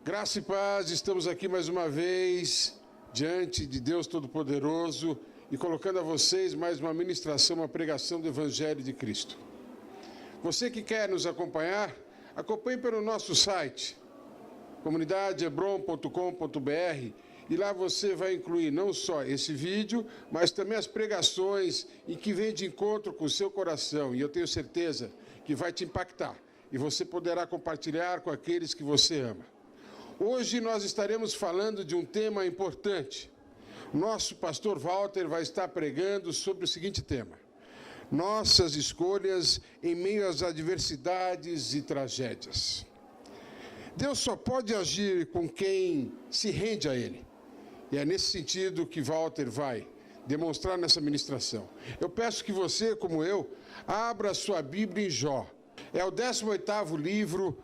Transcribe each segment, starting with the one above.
Graça e paz, estamos aqui mais uma vez, diante de Deus Todo-Poderoso e colocando a vocês mais uma ministração, uma pregação do Evangelho de Cristo. Você que quer nos acompanhar, acompanhe pelo nosso site, comunidadehebron.com.br, e lá você vai incluir não só esse vídeo, mas também as pregações em que vem de encontro com o seu coração, e eu tenho certeza que vai te impactar, e você poderá compartilhar com aqueles que você ama. Hoje nós estaremos falando de um tema importante. Nosso pastor Walter vai estar pregando sobre o seguinte tema: nossas escolhas em meio às adversidades e tragédias. Deus só pode agir com quem se rende a Ele. E é nesse sentido que Walter vai demonstrar nessa ministração. Eu peço que você, como eu, abra sua Bíblia em Jó. É o 18º livro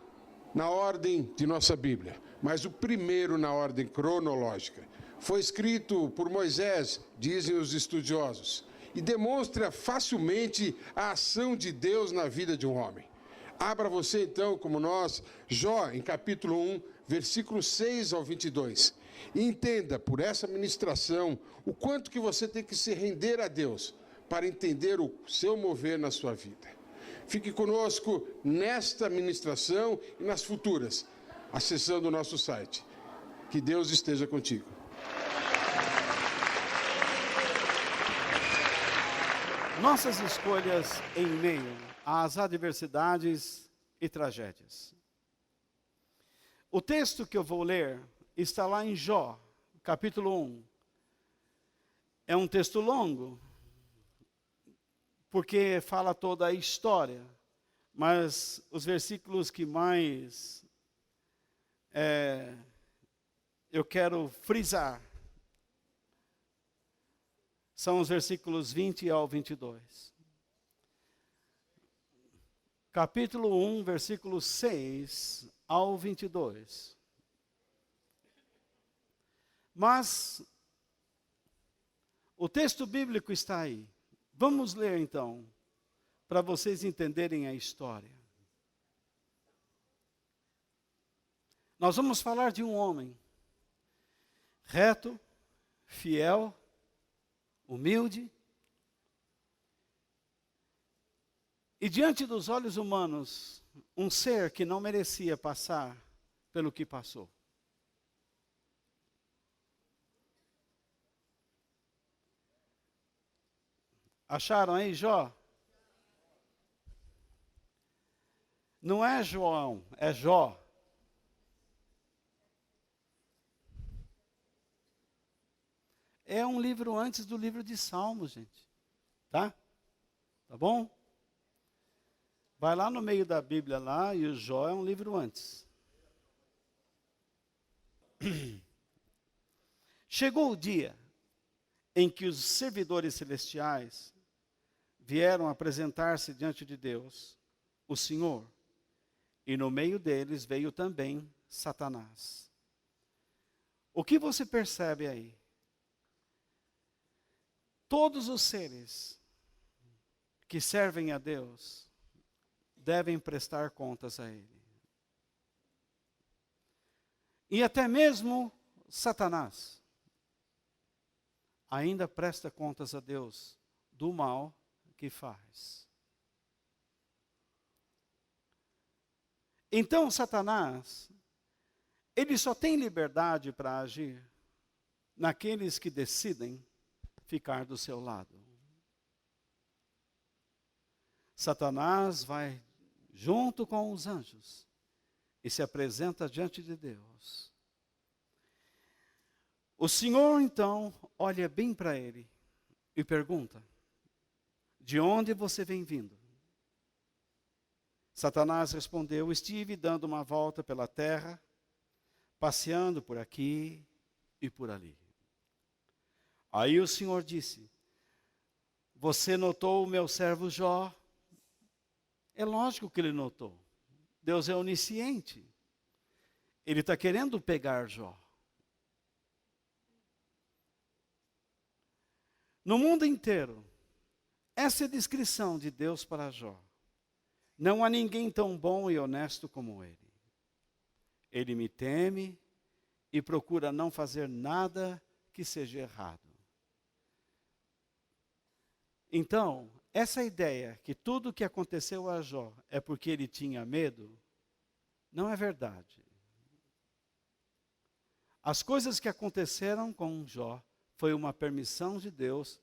na ordem de nossa Bíblia, mas o primeiro na ordem cronológica. Foi escrito por Moisés, dizem os estudiosos, e demonstra facilmente a ação de Deus na vida de um homem. Abra você então, como nós, Jó, em capítulo 1, versículos 6 ao 22. E entenda, por essa ministração, o quanto que você tem que se render a Deus para entender o seu mover na sua vida. Fique conosco nesta ministração e nas futuras, acessando o nosso site. Que Deus esteja contigo. Nossas escolhas em meio às adversidades e tragédias. O texto que eu vou ler está lá em Jó, capítulo 1. É um texto longo, porque fala toda a história, mas os versículos que mais eu quero frisar são os versículos 20 ao 22. Capítulo 1, versículo 6 ao 22. Mas o texto bíblico está aí. Vamos ler então, para vocês entenderem a história. Nós vamos falar de um homem reto, fiel, humilde, e diante dos olhos humanos, um ser que não merecia passar pelo que passou. Acharam aí, Jó? Não é João, é Jó. É um livro antes do livro de Salmos, gente. Tá? Tá bom? Vai lá no meio da Bíblia lá, e o Jó é um livro antes. Chegou o dia em que os servidores celestiais vieram apresentar-se diante de Deus, o Senhor, e no meio deles veio também Satanás. O que você percebe aí? Todos os seres que servem a Deus devem prestar contas a Ele. E até mesmo Satanás ainda presta contas a Deus do mal que faz. Então Satanás, ele só tem liberdade para agir naqueles que decidem ficar do seu lado. Satanás vai junto com os anjos e se apresenta diante de Deus. O Senhor então olha bem para ele e pergunta: de onde você vem vindo? Satanás respondeu: estive dando uma volta pela terra, passeando por aqui e por ali. Aí o Senhor disse: você notou o meu servo Jó? É lógico que ele notou. Deus é onisciente. Ele está querendo pegar Jó. No mundo inteiro, essa é a descrição de Deus para Jó. Não há ninguém tão bom e honesto como ele. Ele me teme e procura não fazer nada que seja errado. Então, essa ideia que tudo o que aconteceu a Jó é porque ele tinha medo, não é verdade. As coisas que aconteceram com Jó foi uma permissão de Deus,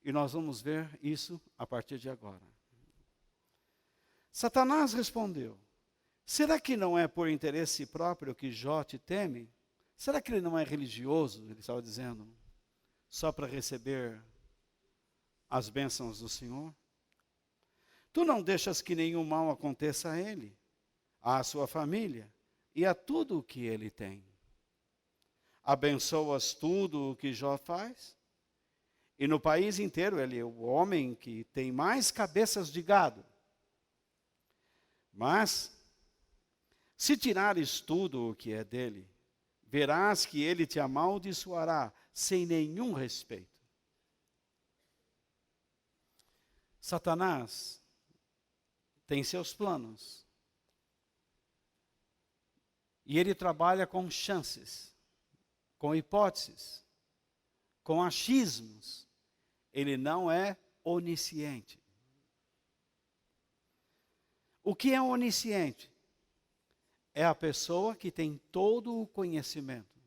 e nós vamos ver isso a partir de agora. Satanás respondeu: será que não é por interesse próprio que Jó te teme? Será que ele não é religioso, ele estava dizendo, só para receber as bênçãos do Senhor? Tu não deixas que nenhum mal aconteça a ele, à sua família e a tudo o que ele tem. Abençoas tudo o que Jó faz? E no país inteiro ele é o homem que tem mais cabeças de gado. Mas, se tirares tudo o que é dele, verás que ele te amaldiçoará sem nenhum respeito. Satanás tem seus planos. E ele trabalha com chances, com hipóteses, com achismos. Ele não é onisciente. O que é onisciente? É a pessoa que tem todo o conhecimento.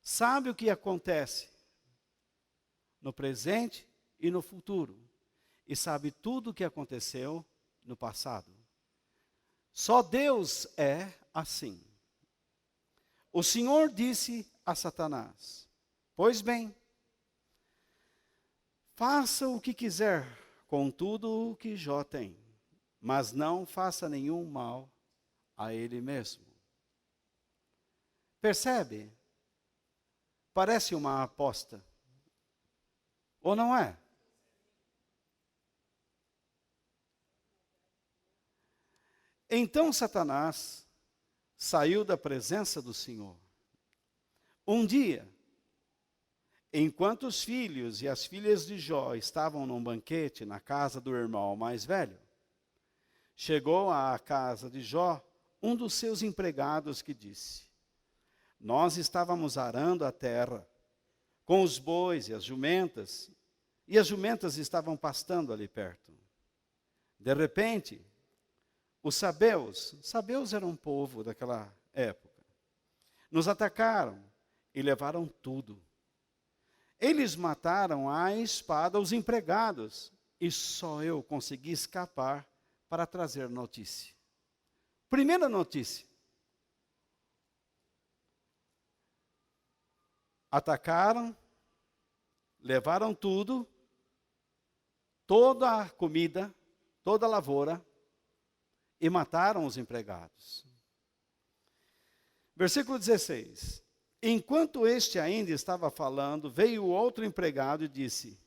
Sabe o que acontece no presente e no futuro. E sabe tudo o que aconteceu no passado. Só Deus é assim. O Senhor disse a Satanás: pois bem, faça o que quiser com tudo o que Jó tem, mas não faça nenhum mal a ele mesmo. Percebe? Parece uma aposta. Ou não é? Então Satanás saiu da presença do Senhor. Um dia, enquanto os filhos e as filhas de Jó estavam num banquete na casa do irmão mais velho, chegou à casa de Jó um dos seus empregados que disse: nós estávamos arando a terra com os bois e as jumentas estavam pastando ali perto. De repente, os sabeus eram um povo daquela época, nos atacaram e levaram tudo. Eles mataram à espada os empregados, e só eu consegui escapar para trazer notícia. Primeira notícia: atacaram, levaram tudo, toda a comida, toda a lavoura, e mataram os empregados. Versículo 16. Enquanto este ainda estava falando, veio outro empregado e disse: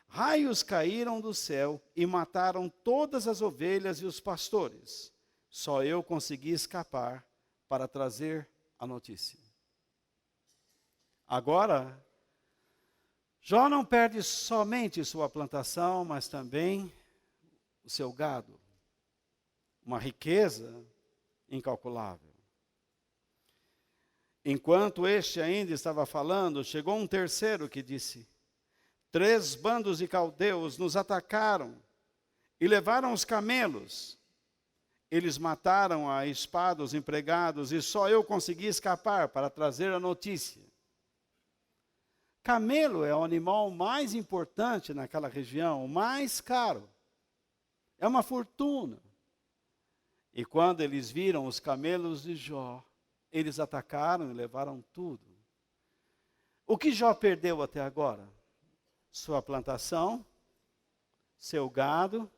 raios caíram do céu e mataram todas as ovelhas e os pastores. Só eu consegui escapar para trazer a notícia. Agora, Jó não perde somente sua plantação, mas também o seu gado. Uma riqueza incalculável. Enquanto este ainda estava falando, chegou um terceiro que disse: 3 bandos de caldeus nos atacaram e levaram os camelos. Eles mataram à espada os empregados e só eu consegui escapar para trazer a notícia. Camelo é o animal mais importante naquela região, o mais caro. É uma fortuna. E quando eles viram os camelos de Jó, eles atacaram e levaram tudo. O que Jó perdeu até agora? Sua plantação, seu gado,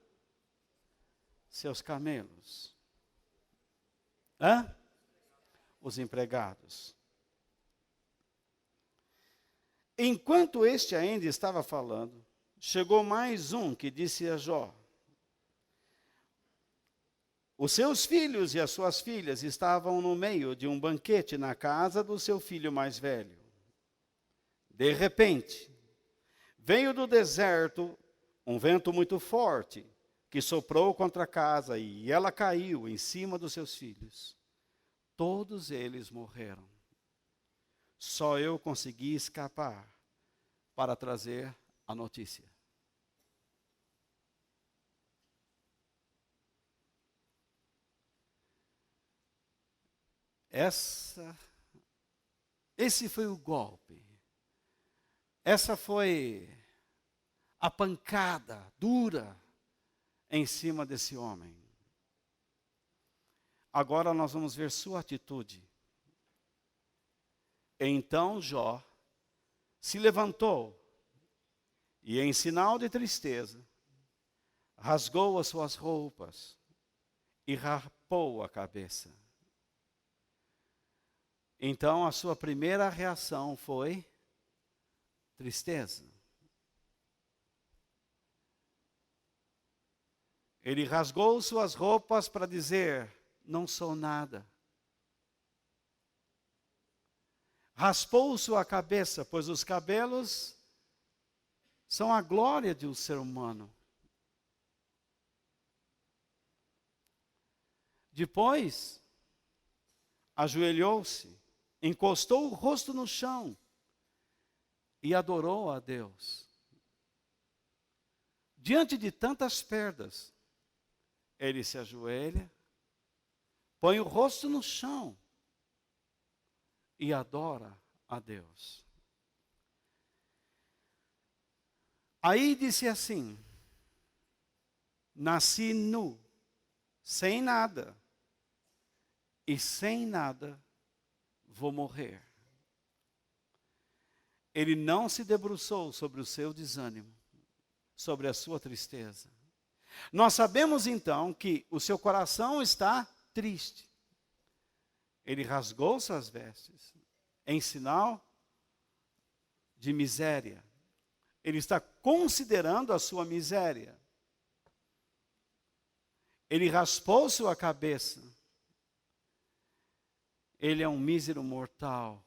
seus camelos. Os empregados. Enquanto este ainda estava falando, chegou mais um que disse a Jó: os seus filhos e as suas filhas estavam no meio de um banquete na casa do seu filho mais velho. De repente, veio do deserto um vento muito forte, que soprou contra a casa, e ela caiu em cima dos seus filhos. Todos eles morreram. Só eu consegui escapar para trazer a notícia. Esse foi o golpe. Essa foi a pancada dura em cima desse homem. Agora nós vamos ver sua atitude. Então Jó se levantou e, em sinal de tristeza, rasgou as suas roupas e rapou a cabeça. Então a sua primeira reação foi tristeza. Ele rasgou suas roupas para dizer: não sou nada. Raspou sua cabeça, pois os cabelos são a glória de um ser humano. Depois, ajoelhou-se, encostou o rosto no chão e adorou a Deus. Diante de tantas perdas, ele se ajoelha, põe o rosto no chão e adora a Deus. Aí disse assim: nasci nu, sem nada, e sem nada vou morrer. Ele não se debruçou sobre o seu desânimo, sobre a sua tristeza. Nós sabemos então que o seu coração está triste. Ele rasgou suas vestes em sinal de miséria. Ele está considerando a sua miséria. Ele raspou sua cabeça. Ele é um mísero mortal,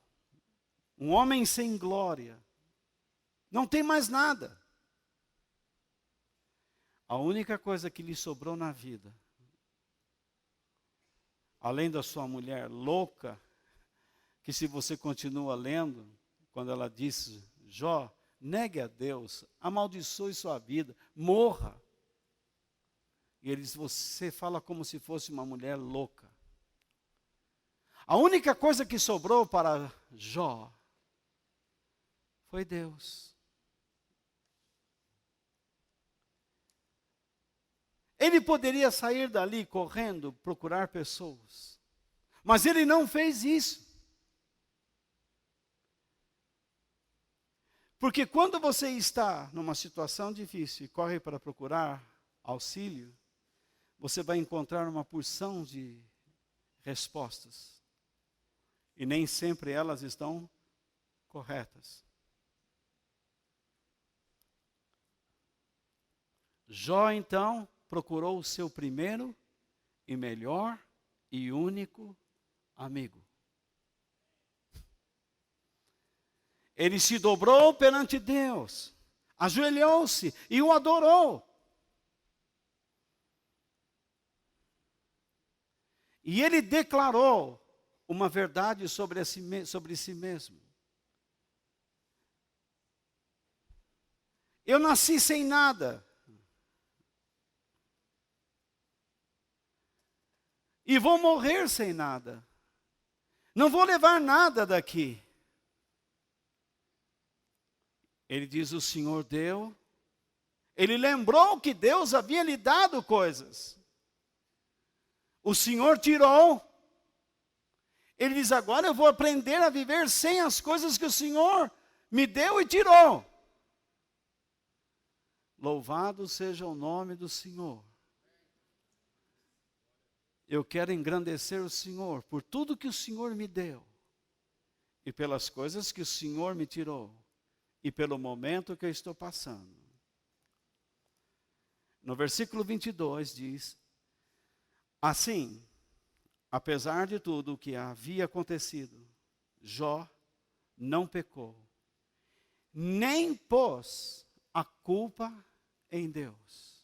um homem sem glória. Não tem mais nada. A única coisa que lhe sobrou na vida, além da sua mulher louca, que se você continua lendo, quando ela disse: Jó, negue a Deus, amaldiçoe sua vida, morra. E ele diz: você fala como se fosse uma mulher louca. A única coisa que sobrou para Jó foi Deus. Ele poderia sair dali correndo, procurar pessoas. Mas ele não fez isso. Porque quando você está numa situação difícil e corre para procurar auxílio, você vai encontrar uma porção de respostas. E nem sempre elas estão corretas. Jó, então, procurou o seu primeiro e melhor e único amigo. Ele se dobrou perante Deus, ajoelhou-se e o adorou. E ele declarou uma verdade sobre si mesmo. Eu nasci sem nada. E vou morrer sem nada. Não vou levar nada daqui. Ele diz: o Senhor deu. Ele lembrou que Deus havia lhe dado coisas. O Senhor tirou. Ele diz: agora eu vou aprender a viver sem as coisas que o Senhor me deu e tirou. Louvado seja o nome do Senhor. Eu quero engrandecer o Senhor por tudo que o Senhor me deu e pelas coisas que o Senhor me tirou. e pelo momento que eu estou passando. No versículo 22 diz: assim, apesar de tudo o que havia acontecido, Jó não pecou, nem pôs a culpa em Deus.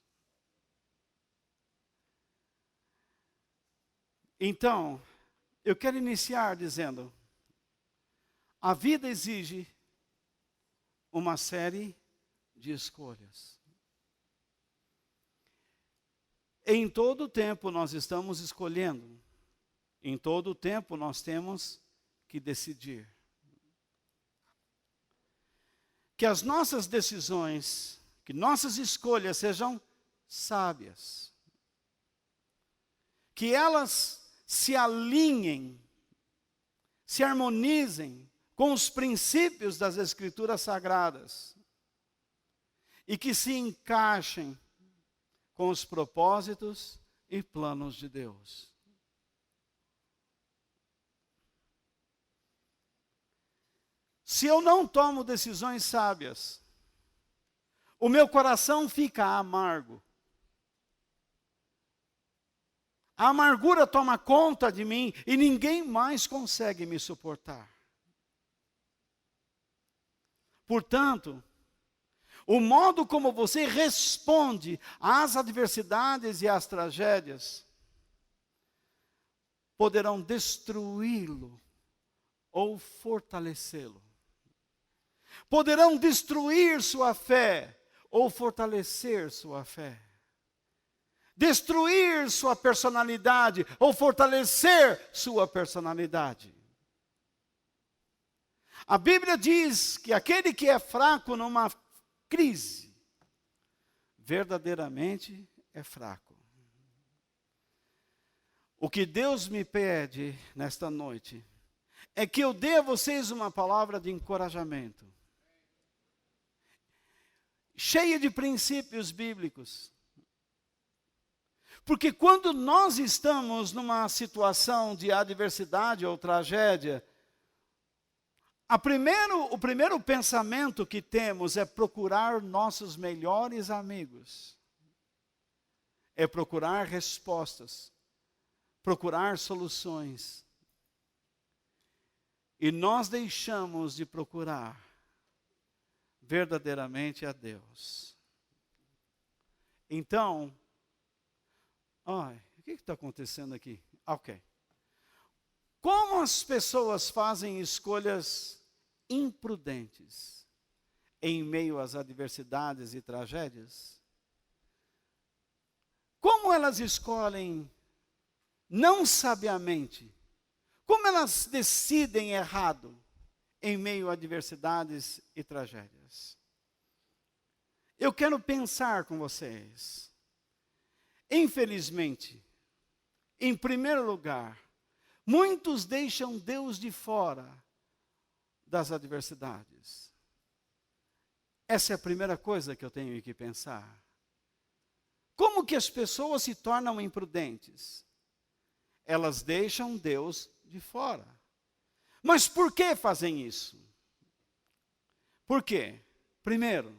Então, eu quero iniciar dizendo: a vida exige uma série de escolhas. Em todo o tempo nós estamos escolhendo. Em todo o tempo nós temos que decidir. Que as nossas decisões, que nossas escolhas sejam sábias. Que elas se alinhem, se harmonizem com os princípios das Escrituras Sagradas. E que se encaixem com os propósitos e planos de Deus. Se eu não tomo decisões sábias, o meu coração fica amargo. A amargura toma conta de mim e ninguém mais consegue me suportar. Portanto, o modo como você responde às adversidades e às tragédias poderão destruí-lo ou fortalecê-lo. Poderão destruir sua fé ou fortalecer sua fé. Destruir sua personalidade ou fortalecer sua personalidade. A Bíblia diz que aquele que é fraco numa crise, verdadeiramente é fraco. O que Deus me pede nesta noite é que eu dê a vocês uma palavra de encorajamento, cheia de princípios bíblicos. Porque quando nós estamos numa situação de adversidade ou tragédia, o primeiro pensamento que temos é procurar nossos melhores amigos. É procurar respostas, procurar soluções. E nós deixamos de procurar verdadeiramente a Deus. Então, o que está acontecendo aqui? Ok. Como as pessoas fazem escolhas imprudentes em meio às adversidades e tragédias? Como elas escolhem não sabiamente? Como elas decidem errado em meio a adversidades e tragédias? Eu quero pensar com vocês. Infelizmente, em primeiro lugar, muitos deixam Deus de fora das adversidades. Essa é a primeira coisa que eu tenho que pensar. Como que as pessoas se tornam imprudentes? Elas deixam Deus de fora. Mas por que fazem isso? Por quê? Primeiro,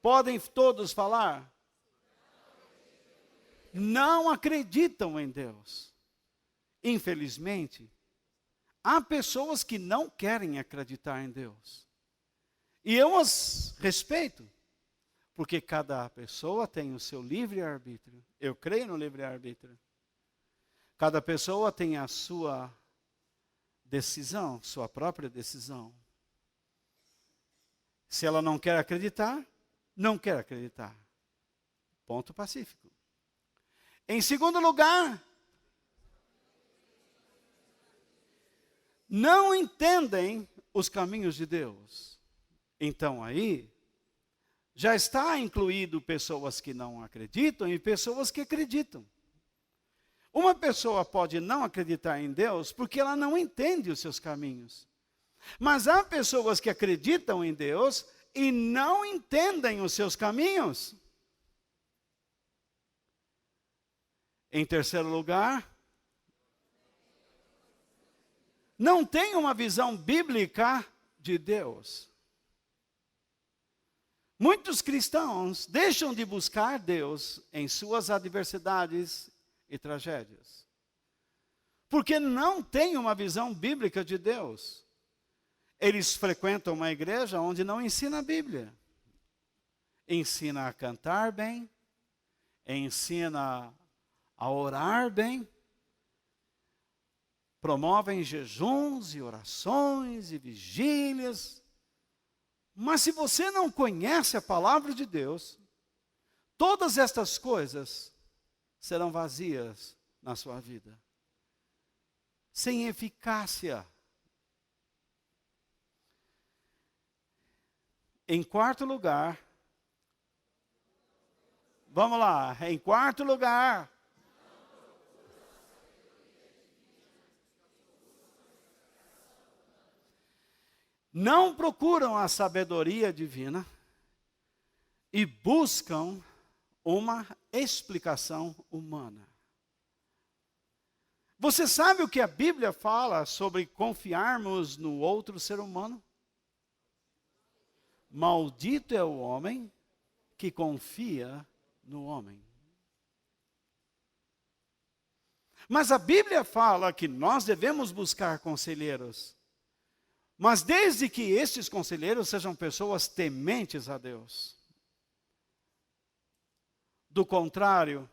podem todos falar? Não acreditam em Deus. Infelizmente, há pessoas que não querem acreditar em Deus. E eu as respeito, porque cada pessoa tem o seu livre-arbítrio. Eu creio no livre-arbítrio. Cada pessoa tem a sua decisão, sua própria decisão. Se ela não quer acreditar, não quer acreditar. Ponto pacífico. Em segundo lugar, não entendem os caminhos de Deus. Então aí, já está incluído pessoas que não acreditam e pessoas que acreditam. Uma pessoa pode não acreditar em Deus porque ela não entende os seus caminhos. Mas há pessoas que acreditam em Deus e não entendem os seus caminhos. Em terceiro lugar, não têm uma visão bíblica de Deus. Muitos cristãos deixam de buscar Deus em suas adversidades e tragédias, porque não têm uma visão bíblica de Deus. Eles frequentam uma igreja onde não ensina a Bíblia. Ensina a cantar bem, ensina a orar bem, promovem jejuns e orações e vigílias. Mas se você não conhece a palavra de Deus, todas estas coisas serão vazias na sua vida, sem eficácia. Em quarto lugar, vamos lá, em quarto lugar, não procuram a sabedoria divina e buscam uma explicação humana. Você sabe o que a Bíblia fala sobre confiarmos no outro ser humano? Maldito é o homem que confia no homem. Mas a Bíblia fala que nós devemos buscar conselheiros. Mas desde que estes conselheiros sejam pessoas tementes a Deus. Do contrário,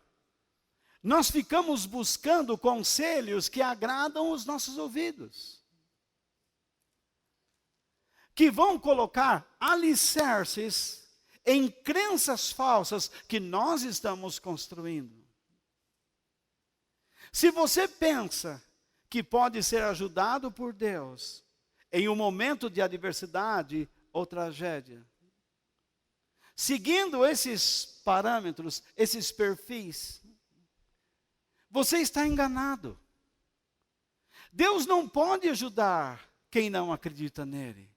nós ficamos buscando conselhos que agradam os nossos ouvidos, que vão colocar alicerces em crenças falsas que nós estamos construindo. Se você pensa que pode ser ajudado por Deus em um momento de adversidade ou tragédia, seguindo esses parâmetros, esses perfis, você está enganado. Deus não pode ajudar quem não acredita nele.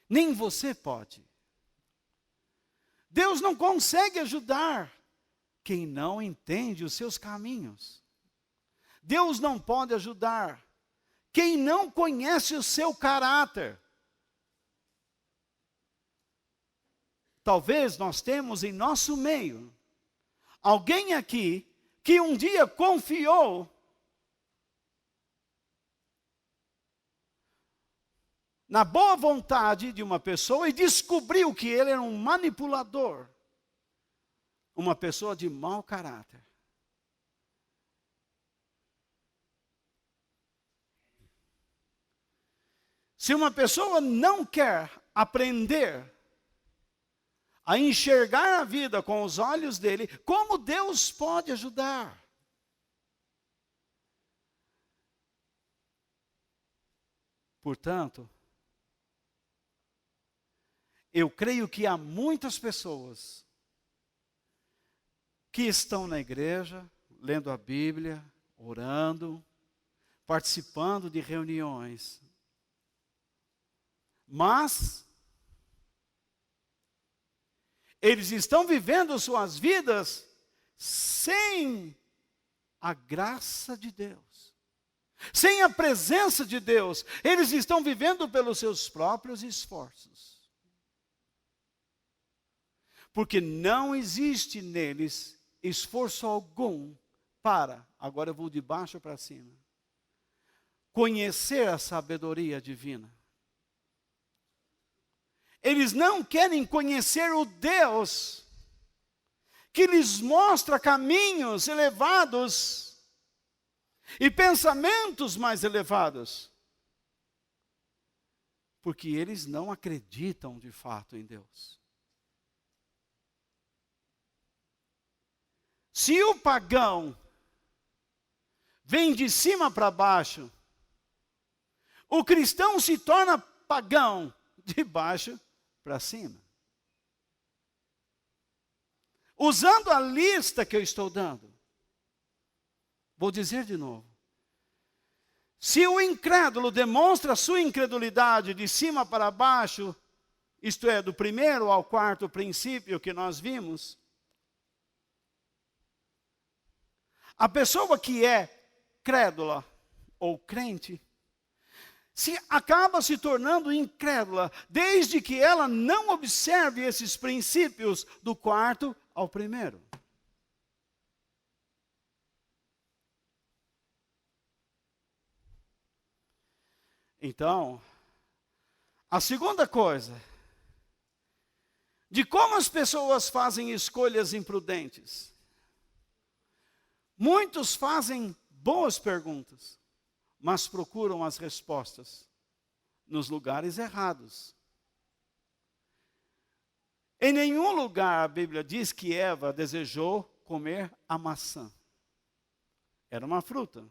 Nem você pode. Deus não consegue ajudar quem não entende os seus caminhos. Deus não pode ajudar quem não conhece o seu caráter. Talvez nós temos em nosso meio alguém aqui que um dia confiou na boa vontade de uma pessoa e descobriu que ele era um manipulador, uma pessoa de mau caráter. Se uma pessoa não quer aprender a enxergar a vida com os olhos dele, como Deus pode ajudar? Portanto, eu creio que há muitas pessoas que estão na igreja, lendo a Bíblia, orando, participando de reuniões, mas eles estão vivendo suas vidas sem a graça de Deus, sem a presença de Deus. Eles estão vivendo pelos seus próprios esforços, porque não existe neles esforço algum para, agora eu vou de baixo para cima, conhecer a sabedoria divina. Eles não querem conhecer o Deus que lhes mostra caminhos elevados e pensamentos mais elevados, porque eles não acreditam de fato em Deus. Se o pagão vem de cima para baixo, o cristão se torna pagão de baixo para cima. Usando a lista que eu estou dando, vou dizer de novo. Se o incrédulo demonstra sua incredulidade de cima para baixo, isto é, do primeiro ao quarto princípio que nós vimos, a pessoa que é crédula ou crente, acaba se tornando incrédula, desde que ela não observe esses princípios do quarto ao primeiro. Então, a segunda coisa, de como as pessoas fazem escolhas imprudentes. Muitos fazem boas perguntas, mas procuram as respostas nos lugares errados. Em nenhum lugar a Bíblia diz que Eva desejou comer a maçã. Era uma fruta.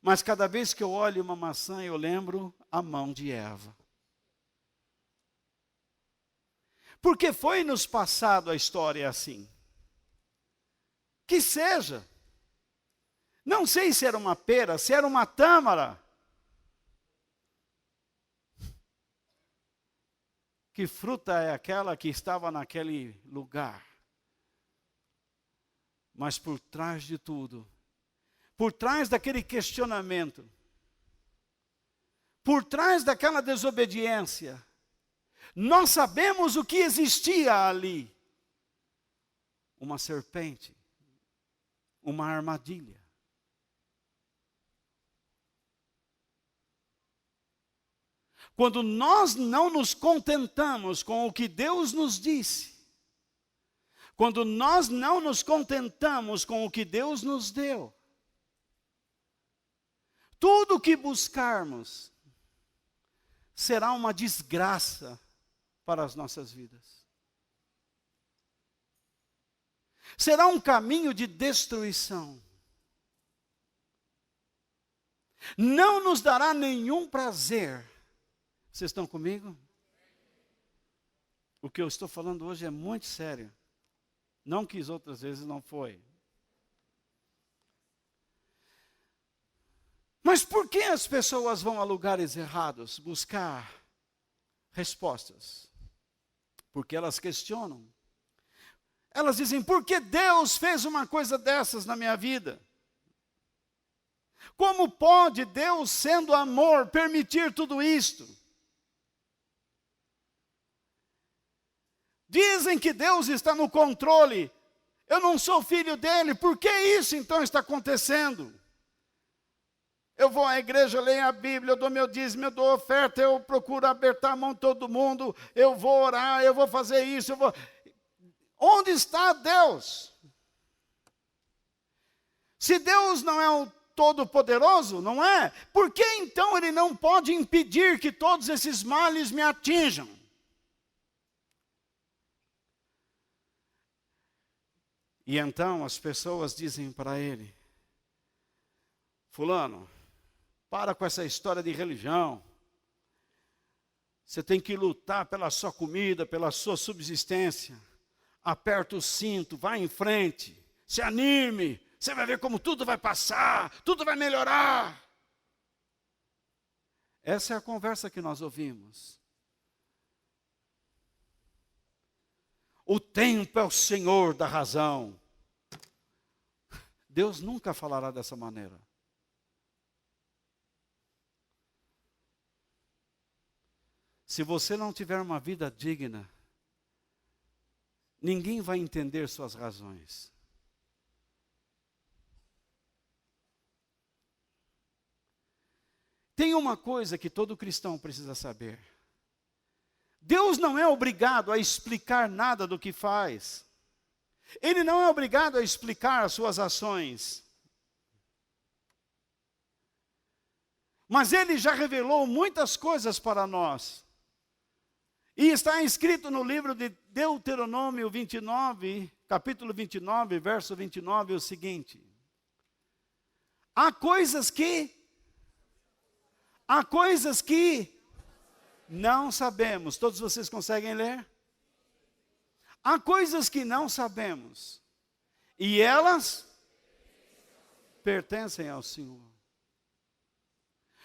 Mas cada vez que eu olho uma maçã, eu lembro a mão de Eva. Porque foi nos passado a história assim. Que seja. Não sei se era uma pera, se era uma tâmara. Que fruta é aquela que estava naquele lugar? Mas por trás de tudo, por trás daquele questionamento, por trás daquela desobediência, nós sabemos o que existia ali. Uma serpente, uma armadilha. Quando nós não nos contentamos com o que Deus nos disse, quando nós não nos contentamos com o que Deus nos deu, tudo o que buscarmos será uma desgraça para as nossas vidas. Será um caminho de destruição. Não nos dará nenhum prazer. Vocês estão comigo? O que eu estou falando hoje é muito sério. Não que as outras vezes não foi. Mas por que as pessoas vão a lugares errados buscar respostas? Porque elas questionam. Elas dizem, por que Deus fez uma coisa dessas na minha vida? Como pode Deus, sendo amor, permitir tudo isto? Dizem que Deus está no controle. Eu não sou filho dele, por que isso então está acontecendo? Eu vou à igreja, leio a Bíblia, eu dou meu dízimo, eu dou oferta, eu procuro apertar a mão de todo mundo, eu vou orar, eu vou fazer isso, eu vou... Onde está Deus? Se Deus não é o Todo-Poderoso, não é? Por que então Ele não pode impedir que todos esses males me atinjam? E então as pessoas dizem para ele, fulano, para com essa história de religião. Você tem que lutar pela sua comida, pela sua subsistência. Aperta o cinto, vai em frente, se anime, você vai ver como tudo vai passar, tudo vai melhorar. Essa é a conversa que nós ouvimos. O tempo é o Senhor da razão. Deus nunca falará dessa maneira. Se você não tiver uma vida digna, ninguém vai entender suas razões. Tem uma coisa que todo cristão precisa saber. Deus não é obrigado a explicar nada do que faz. Ele não é obrigado a explicar as suas ações. Mas Ele já revelou muitas coisas para nós. E está escrito no livro de Deuteronômio 29, capítulo 29, verso 29, o seguinte. Há coisas que não sabemos. Todos vocês conseguem ler? Há coisas que não sabemos. E elas pertencem ao Senhor.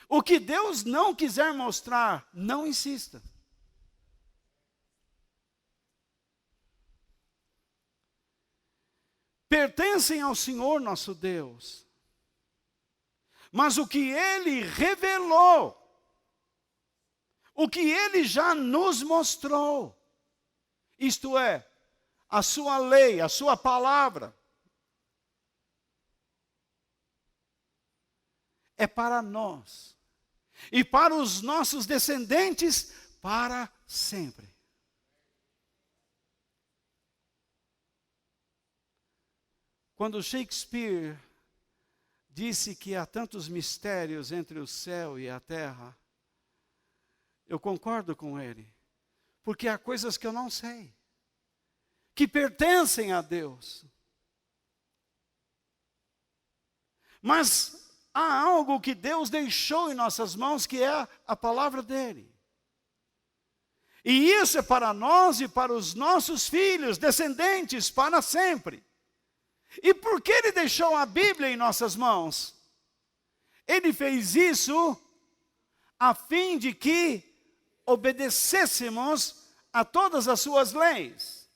O que Deus não quiser mostrar, não insista. Pertencem ao Senhor nosso Deus. Mas o que Ele revelou, o que Ele já nos mostrou. Isto é, a sua lei, a sua palavra. É para nós. E para os nossos descendentes, para sempre. Quando Shakespeare disse que há tantos mistérios entre o céu e a terra, eu concordo com ele, porque há coisas que eu não sei, que pertencem a Deus. Mas há algo que Deus deixou em nossas mãos, que é a palavra dele. E isso é para nós e para os nossos filhos, descendentes, para sempre. E por que ele deixou a Bíblia em nossas mãos? Ele fez isso a fim de que obedecêssemos a todas as suas leis.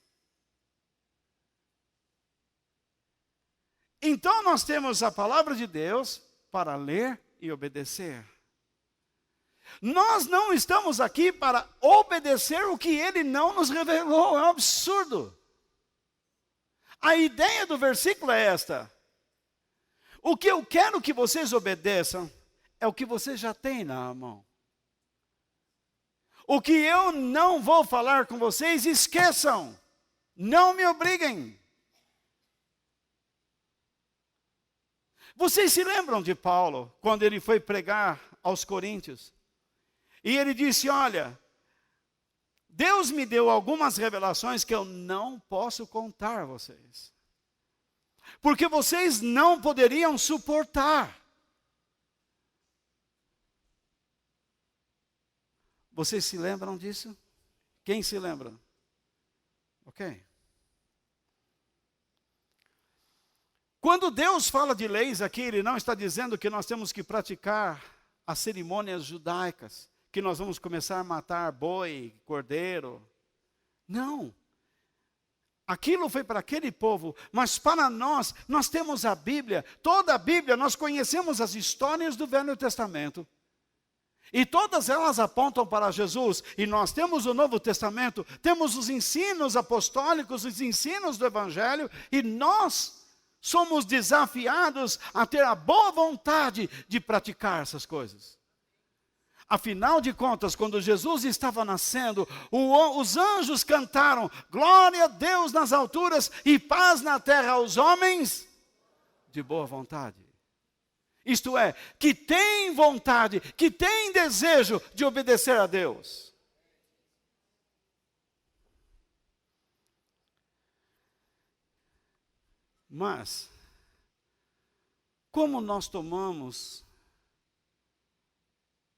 Então nós temos a palavra de Deus para ler e obedecer. Nós não estamos aqui para obedecer o que ele não nos revelou, é um absurdo. A ideia do versículo é esta: o que eu quero que vocês obedeçam é o que vocês já têm na mão. O que eu não vou falar com vocês, esqueçam. Não me obriguem. Vocês se lembram de Paulo, quando ele foi pregar aos Coríntios? E ele disse, olha, Deus me deu algumas revelações que eu não posso contar a vocês. Porque vocês não poderiam suportar. Vocês se lembram disso? Quem se lembra? Ok. Quando Deus fala de leis aqui, Ele não está dizendo que nós temos que praticar as cerimônias judaicas, que nós vamos começar a matar boi, cordeiro. Não. Aquilo foi para aquele povo, mas para nós, nós temos a Bíblia, toda a Bíblia, nós conhecemos as histórias do Velho Testamento. E todas elas apontam para Jesus. E nós temos o Novo Testamento, temos os ensinos apostólicos, os ensinos do Evangelho, e nós somos desafiados a ter a boa vontade de praticar essas coisas. Afinal de contas, quando Jesus estava nascendo, os anjos cantaram, glória a Deus nas alturas e paz na terra aos homens de boa vontade. Isto é, que tem vontade, que tem desejo de obedecer a Deus. Mas, como nós tomamos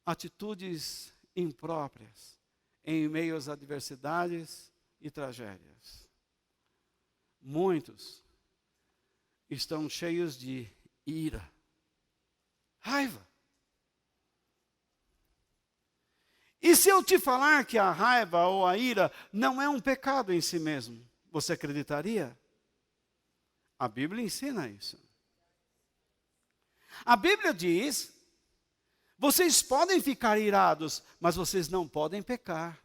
atitudes impróprias em meio às adversidades e tragédias? Muitos estão cheios de ira, raiva. E se eu te falar que a raiva ou a ira não é um pecado em si mesmo, você acreditaria? A Bíblia ensina isso. A Bíblia diz, vocês podem ficar irados, mas vocês não podem pecar.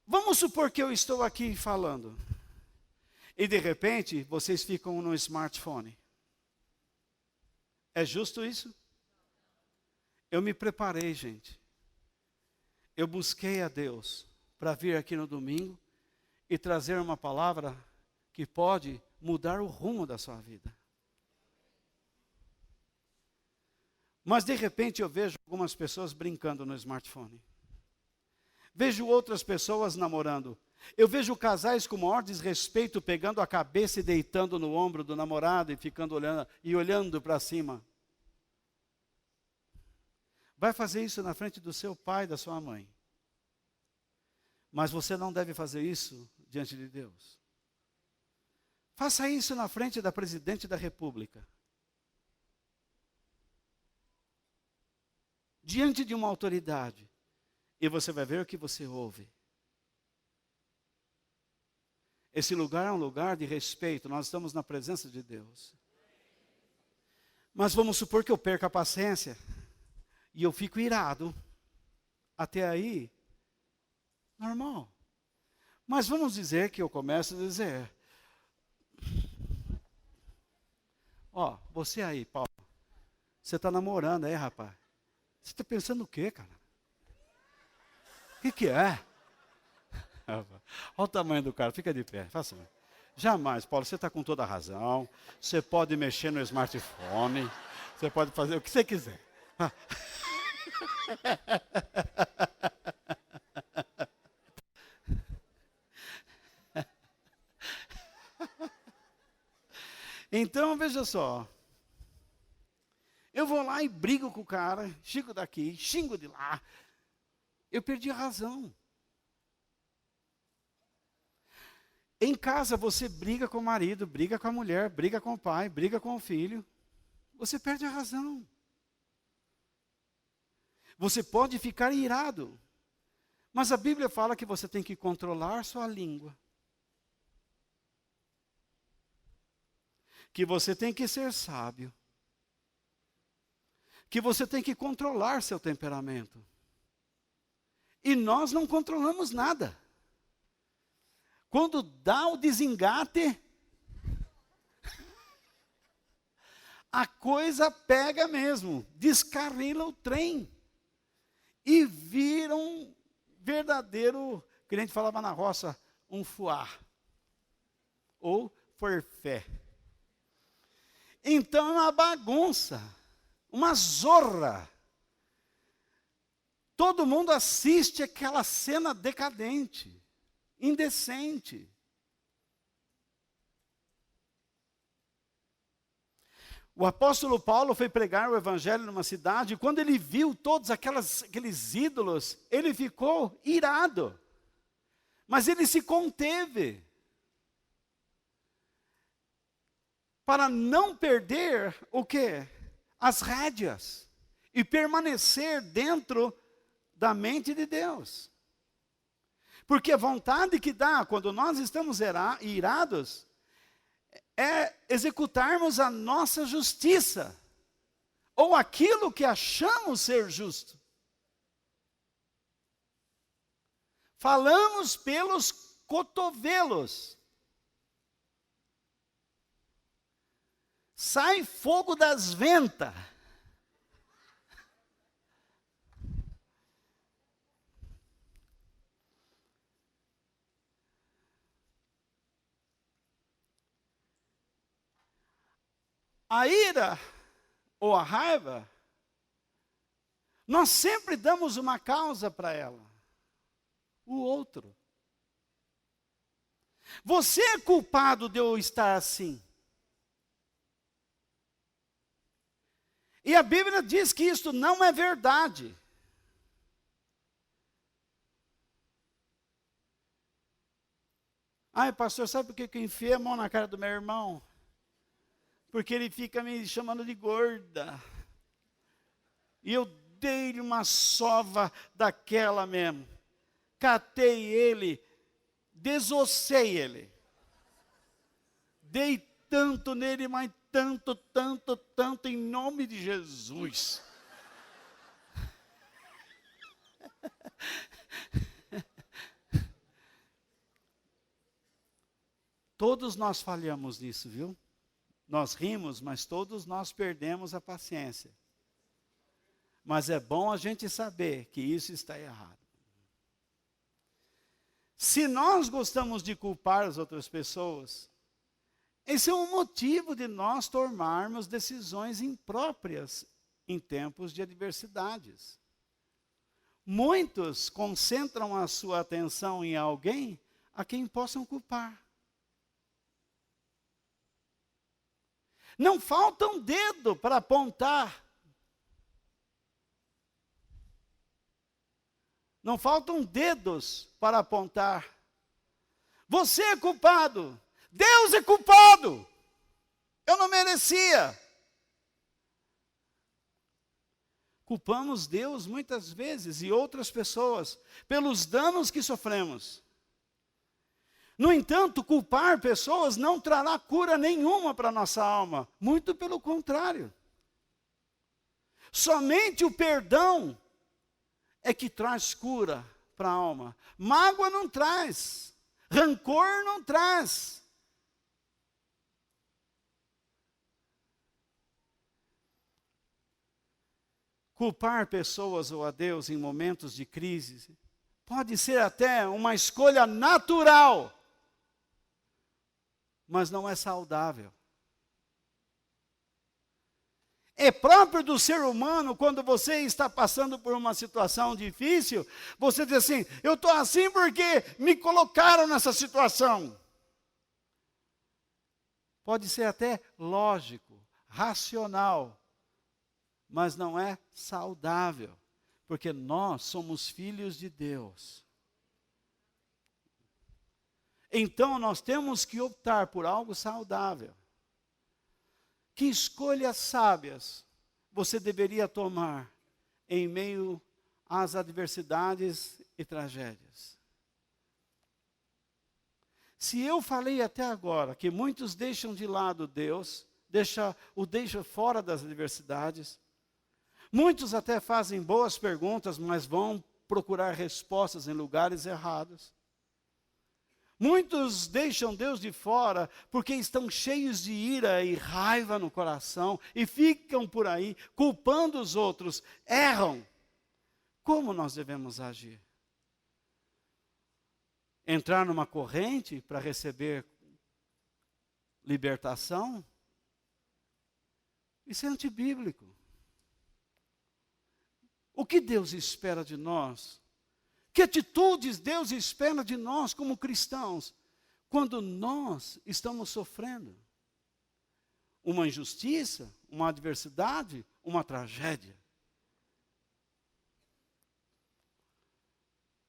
Vamos supor que eu estou aqui falando, e de repente vocês ficam no smartphone. É justo isso? Eu me preparei, gente. Eu busquei a Deus para vir aqui no domingo e trazer uma palavra que pode mudar o rumo da sua vida. Mas de repente eu vejo algumas pessoas brincando no smartphone. Vejo outras pessoas namorando. Eu vejo casais com o maior desrespeito pegando a cabeça e deitando no ombro do namorado e ficando olhando para cima. Vai fazer isso na frente do seu pai e da sua mãe. Mas você não deve fazer isso diante de Deus. Faça isso na frente da presidente da República. Diante de uma autoridade. E você vai ver o que você ouve. Esse lugar é um lugar de respeito. Nós estamos na presença de Deus. Mas vamos supor que eu perca a paciência e eu fico irado. Até aí, normal. Mas vamos dizer que eu começo a dizer: ó, você aí, Paulo, você está namorando aí, rapaz. Você está pensando o quê, cara? O que é? Olha o tamanho do cara, fica de pé, faça. Jamais, Paulo, você está com toda a razão. Você pode mexer no smartphone, você pode fazer o que você quiser. Então, veja só. Eu vou lá e brigo com o cara, xingo daqui, xingo de lá. Eu perdi a razão. Em casa você briga com o marido, briga com a mulher, briga com o pai, briga com o filho. Você perde a razão. Você pode ficar irado. Mas a Bíblia fala que você tem que controlar sua língua. Que você tem que ser sábio. Que você tem que controlar seu temperamento. E nós não controlamos nada. Quando dá o desengate, a coisa pega mesmo, descarrila o trem. E vira um verdadeiro, que a gente falava na roça, um fuá. Ou forfé. Então é uma bagunça, uma zorra. Todo mundo assiste aquela cena decadente, indecente. O apóstolo Paulo foi pregar o evangelho numa cidade, e quando ele viu todos aqueles ídolos, ele ficou irado. Mas ele se conteve. Para não perder o quê? As rédeas. E permanecer dentro da mente de Deus. Porque a vontade que dá quando nós estamos irados é executarmos a nossa justiça. Ou aquilo que achamos ser justo. Falamos pelos cotovelos. Sai fogo das ventas. A ira ou a raiva, nós sempre damos uma causa para ela. O outro. Você é culpado de eu estar assim. E a Bíblia diz que isso não é verdade. Ai, pastor, sabe por que eu enfiei a mão na cara do meu irmão? Porque ele fica me chamando de gorda. E eu dei-lhe uma sova daquela mesmo. Catei ele, desossei ele. Dei tanto nele, mas tanto, em nome de Jesus. Todos nós falhamos nisso, viu? Nós rimos, mas todos nós perdemos a paciência. Mas é bom a gente saber que isso está errado. Se nós gostamos de culpar as outras pessoas, esse é um motivo de nós tomarmos decisões impróprias em tempos de adversidades. Muitos concentram a sua atenção em alguém a quem possam culpar. Não falta um dedo para apontar. Não faltam dedos para apontar. Você é culpado. Deus é culpado. Eu não merecia. Culpamos Deus muitas vezes e outras pessoas pelos danos que sofremos. No entanto, culpar pessoas não trará cura nenhuma para a nossa alma. Muito pelo contrário. Somente o perdão é que traz cura para a alma. Mágoa não traz, rancor não traz. Culpar pessoas ou a Deus em momentos de crise pode ser até uma escolha natural, mas não é saudável. É próprio do ser humano, quando você está passando por uma situação difícil, você diz assim, eu estou assim porque me colocaram nessa situação. Pode ser até lógico, racional, mas não é saudável, porque nós somos filhos de Deus. Então nós temos que optar por algo saudável. Que escolhas sábias você deveria tomar em meio às adversidades e tragédias? Se eu falei até agora que muitos deixam de lado Deus, deixam fora das adversidades, muitos até fazem boas perguntas, mas vão procurar respostas em lugares errados. Muitos deixam Deus de fora porque estão cheios de ira e raiva no coração e ficam por aí culpando os outros, erram. Como nós devemos agir? Entrar numa corrente para receber libertação? Isso é antibíblico. O que Deus espera de nós? Que atitudes Deus espera de nós como cristãos, quando nós estamos sofrendo uma injustiça, uma adversidade, uma tragédia?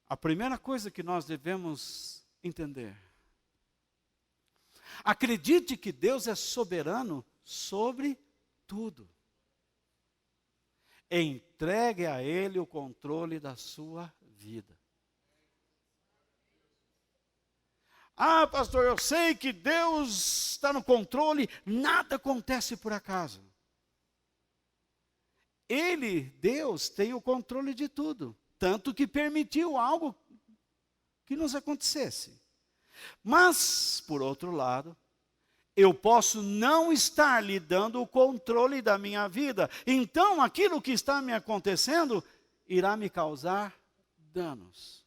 A primeira coisa que nós devemos entender: acredite que Deus é soberano sobre tudo. Entregue a Ele o controle da sua vida. Ah, pastor, eu sei que Deus está no controle, nada acontece por acaso. Deus, tem o controle de tudo, tanto que permitiu algo que nos acontecesse. Mas, por outro lado, eu posso não estar lhe dando o controle da minha vida. Então, aquilo que está me acontecendo irá me causar danos,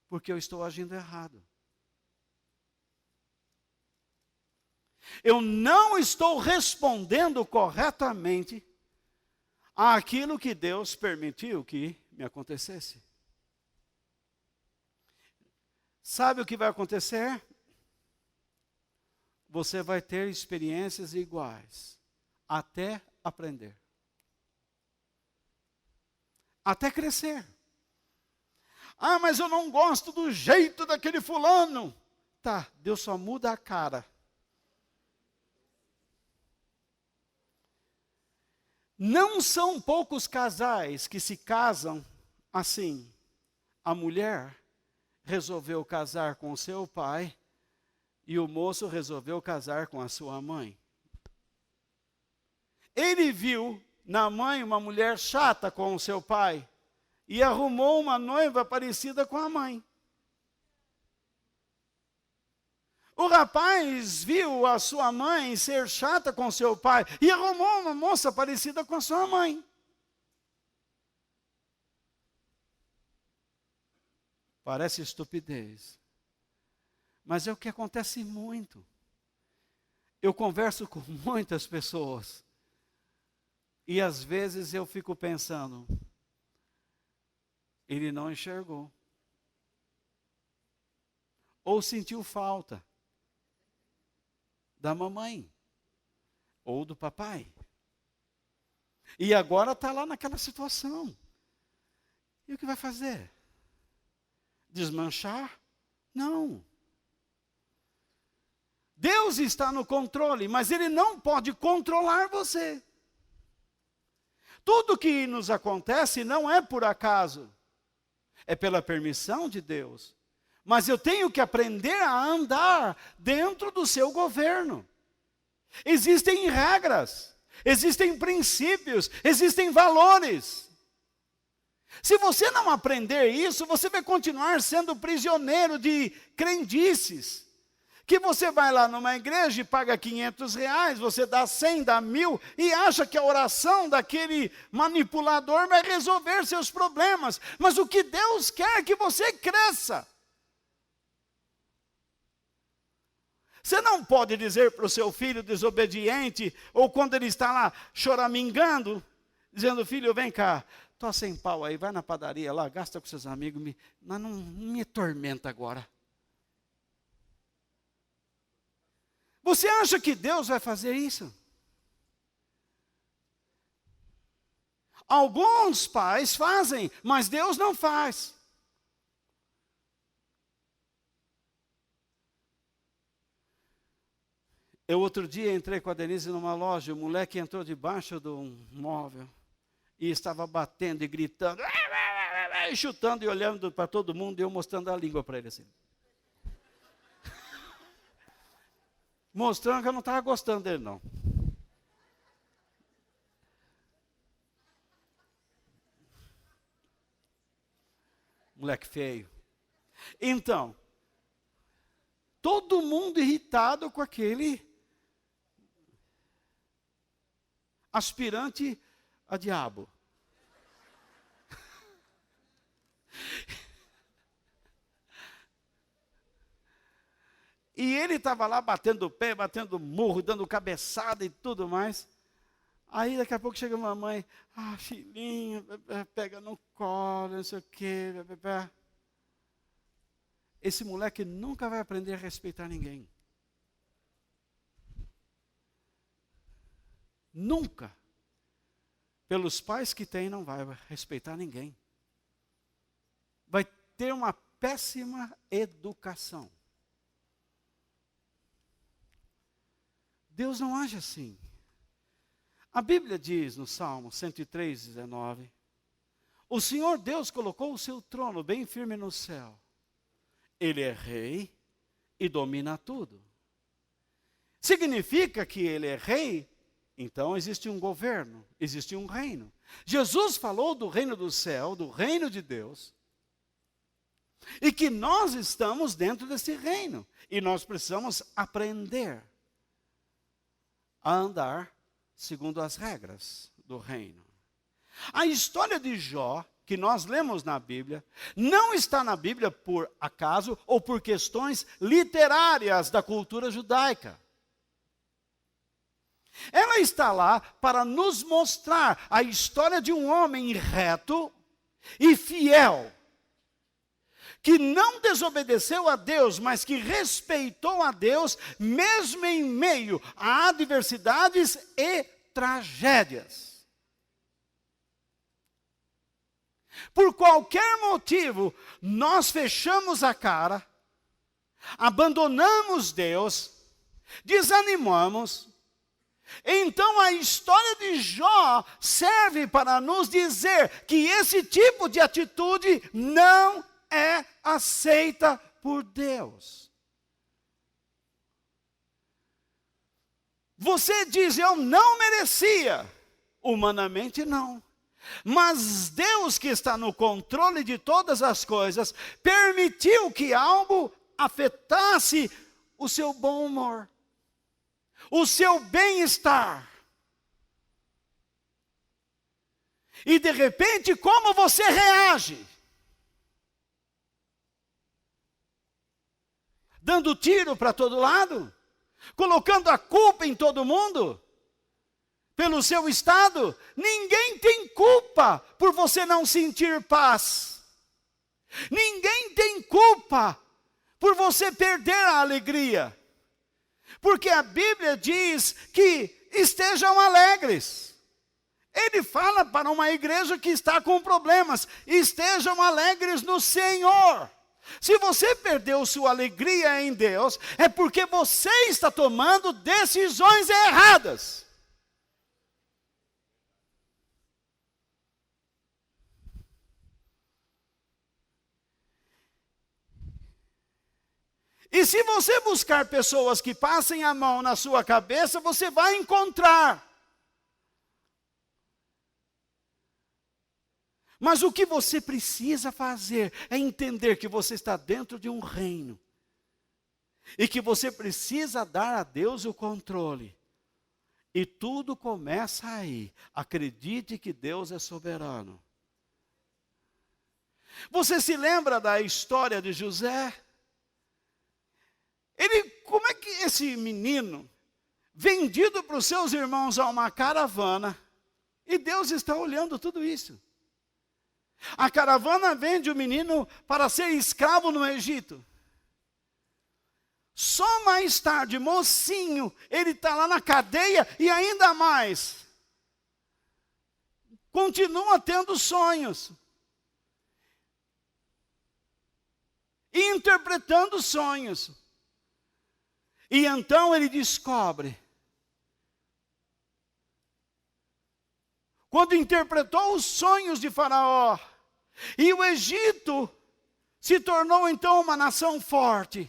porque eu estou agindo errado. Eu não estou respondendo corretamente àquilo que Deus permitiu que me acontecesse. Sabe o que vai acontecer? Você vai ter experiências iguais, até aprender. Até crescer. Ah, mas eu não gosto do jeito daquele fulano. Tá, Deus só muda a cara. Não são poucos casais que se casam assim. A mulher resolveu casar com o seu pai e o moço resolveu casar com a sua mãe. Ele viu na mãe uma mulher chata com o seu pai e arrumou uma noiva parecida com a mãe. O rapaz viu a sua mãe ser chata com seu pai e arrumou uma moça parecida com a sua mãe. Parece estupidez, mas é o que acontece muito. Eu converso com muitas pessoas e às vezes eu fico pensando, ele não enxergou, ou sentiu falta da mamãe, ou do papai. E agora está lá naquela situação. E o que vai fazer? Desmanchar? Não. Deus está no controle, mas Ele não pode controlar você. Tudo que nos acontece não é por acaso, é pela permissão de Deus. Mas eu tenho que aprender a andar dentro do seu governo. Existem regras. existem princípios, existem valores. Se você não aprender isso, você vai continuar sendo prisioneiro de crendices. Que você vai lá numa igreja e paga R$ 500, você dá 100, dá 1.000, e acha que a oração daquele manipulador vai resolver seus problemas. Mas o que Deus quer é que você cresça. Você não pode dizer para o seu filho desobediente, ou quando ele está lá choramingando, dizendo: filho, vem cá, estou sem pau aí, vai na padaria lá, gasta com seus amigos, mas não me atormenta agora. Você acha que Deus vai fazer isso? Alguns pais fazem, mas Deus não faz. Eu outro dia entrei com a Denise numa loja, o moleque entrou debaixo de um móvel e estava batendo e gritando, e chutando e olhando para todo mundo, e eu mostrando a língua para ele assim. Mostrando que eu não estava gostando dele, não. Moleque feio. Então, todo mundo irritado com aquele aspirante a diabo. E ele estava lá batendo o pé, batendo murro, dando cabeçada e tudo mais. Aí daqui a pouco chega uma mãe: filhinho, pega no colo, não sei o quê. Esse moleque nunca vai aprender a respeitar ninguém. Nunca. Pelos pais que tem, não vai respeitar ninguém. Vai ter uma péssima educação. Deus não age assim. A Bíblia diz no Salmo 103:19, o Senhor Deus colocou o seu trono bem firme no céu. Ele é rei e domina tudo. Significa que ele é rei, então existe um governo, existe um reino. Jesus falou do reino do céu, do reino de Deus, e que nós estamos dentro desse reino, e nós precisamos aprender a andar segundo as regras do reino. A história de Jó, que nós lemos na Bíblia, não está na Bíblia por acaso ou por questões literárias da cultura judaica. Ela está lá para nos mostrar a história de um homem reto e fiel, que não desobedeceu a Deus, mas que respeitou a Deus, mesmo em meio a adversidades e tragédias. Por qualquer motivo, nós fechamos a cara, abandonamos Deus, desanimamos. Então a história de Jó serve para nos dizer que esse tipo de atitude não é aceita por Deus. Você diz: eu não merecia. Humanamente não. Mas Deus, que está no controle de todas as coisas, permitiu que algo afetasse o seu bom humor, o seu bem-estar. E de repente, como você reage? Dando tiro para todo lado? Colocando a culpa em todo mundo? Pelo seu estado? Ninguém tem culpa por você não sentir paz. Ninguém tem culpa por você perder a alegria. Porque a Bíblia diz que estejam alegres. Ele fala para uma igreja que está com problemas: estejam alegres no Senhor. Se você perdeu sua alegria em Deus, é porque você está tomando decisões erradas. E se você buscar pessoas que passem a mão na sua cabeça, você vai encontrar. Mas o que você precisa fazer é entender que você está dentro de um reino. E que você precisa dar a Deus o controle. E tudo começa aí. Acredite que Deus é soberano. Você se lembra da história de José? Como é que esse menino, vendido para os seus irmãos a uma caravana, e Deus está olhando tudo isso. A caravana vende o menino para ser escravo no Egito. Só mais tarde, mocinho, ele está lá na cadeia e ainda mais. Continua tendo sonhos. E interpretando sonhos. E então ele descobre. Quando interpretou os sonhos de Faraó. E o Egito se tornou então uma nação forte.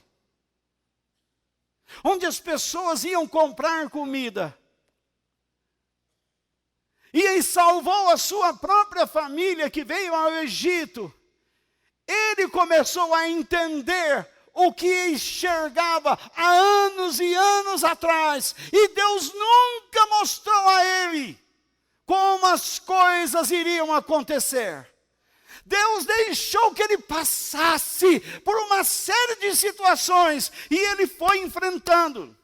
Onde as pessoas iam comprar comida. E ele salvou a sua própria família que veio ao Egito. Ele começou a entender o que enxergava há anos e anos atrás. E Deus nunca mostrou a ele como as coisas iriam acontecer. Deus deixou que ele passasse por uma série de situações e ele foi enfrentando.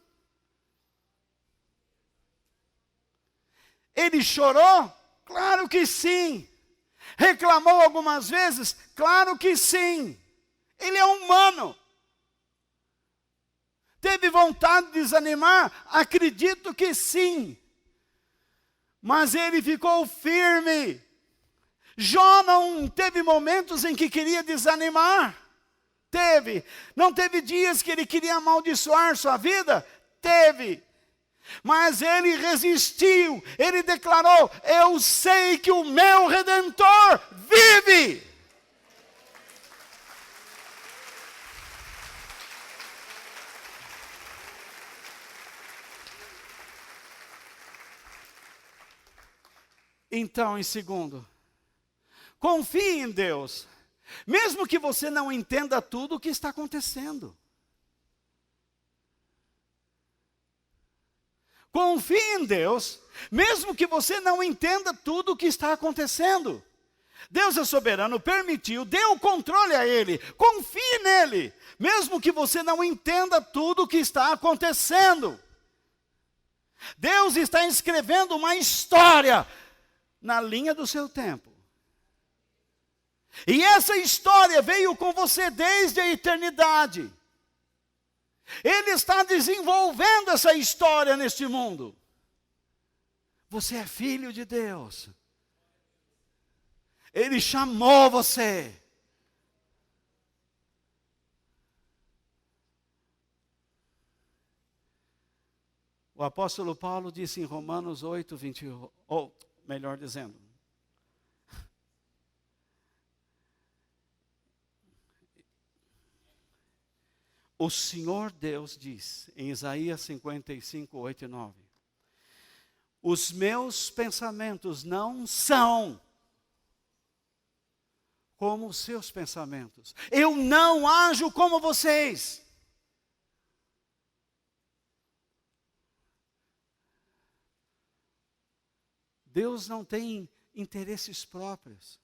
Ele chorou? Claro que sim. Reclamou algumas vezes? Claro que sim. Ele é humano. Teve vontade de desanimar? Acredito que sim. Mas ele ficou firme. Jó não teve momentos em que queria desanimar? Teve. Não teve dias que ele queria amaldiçoar sua vida? Teve. Mas ele resistiu. Ele declarou: eu sei que o meu Redentor vive. Então, em segundo, confie em Deus, mesmo que você não entenda tudo o que está acontecendo. Confie em Deus, mesmo que você não entenda tudo o que está acontecendo. Deus é soberano, permitiu, deu o controle a Ele. Confie nele, mesmo que você não entenda tudo o que está acontecendo. Deus está escrevendo uma história na linha do seu tempo. E essa história veio com você desde a eternidade. Ele está desenvolvendo essa história neste mundo. Você é filho de Deus. Ele chamou você. O apóstolo Paulo disse em Romanos 8, 21, ou melhor dizendo, o Senhor Deus diz, em Isaías 55, 8 e 9, os meus pensamentos não são como os seus pensamentos. Eu não ajo como vocês. Deus não tem interesses próprios.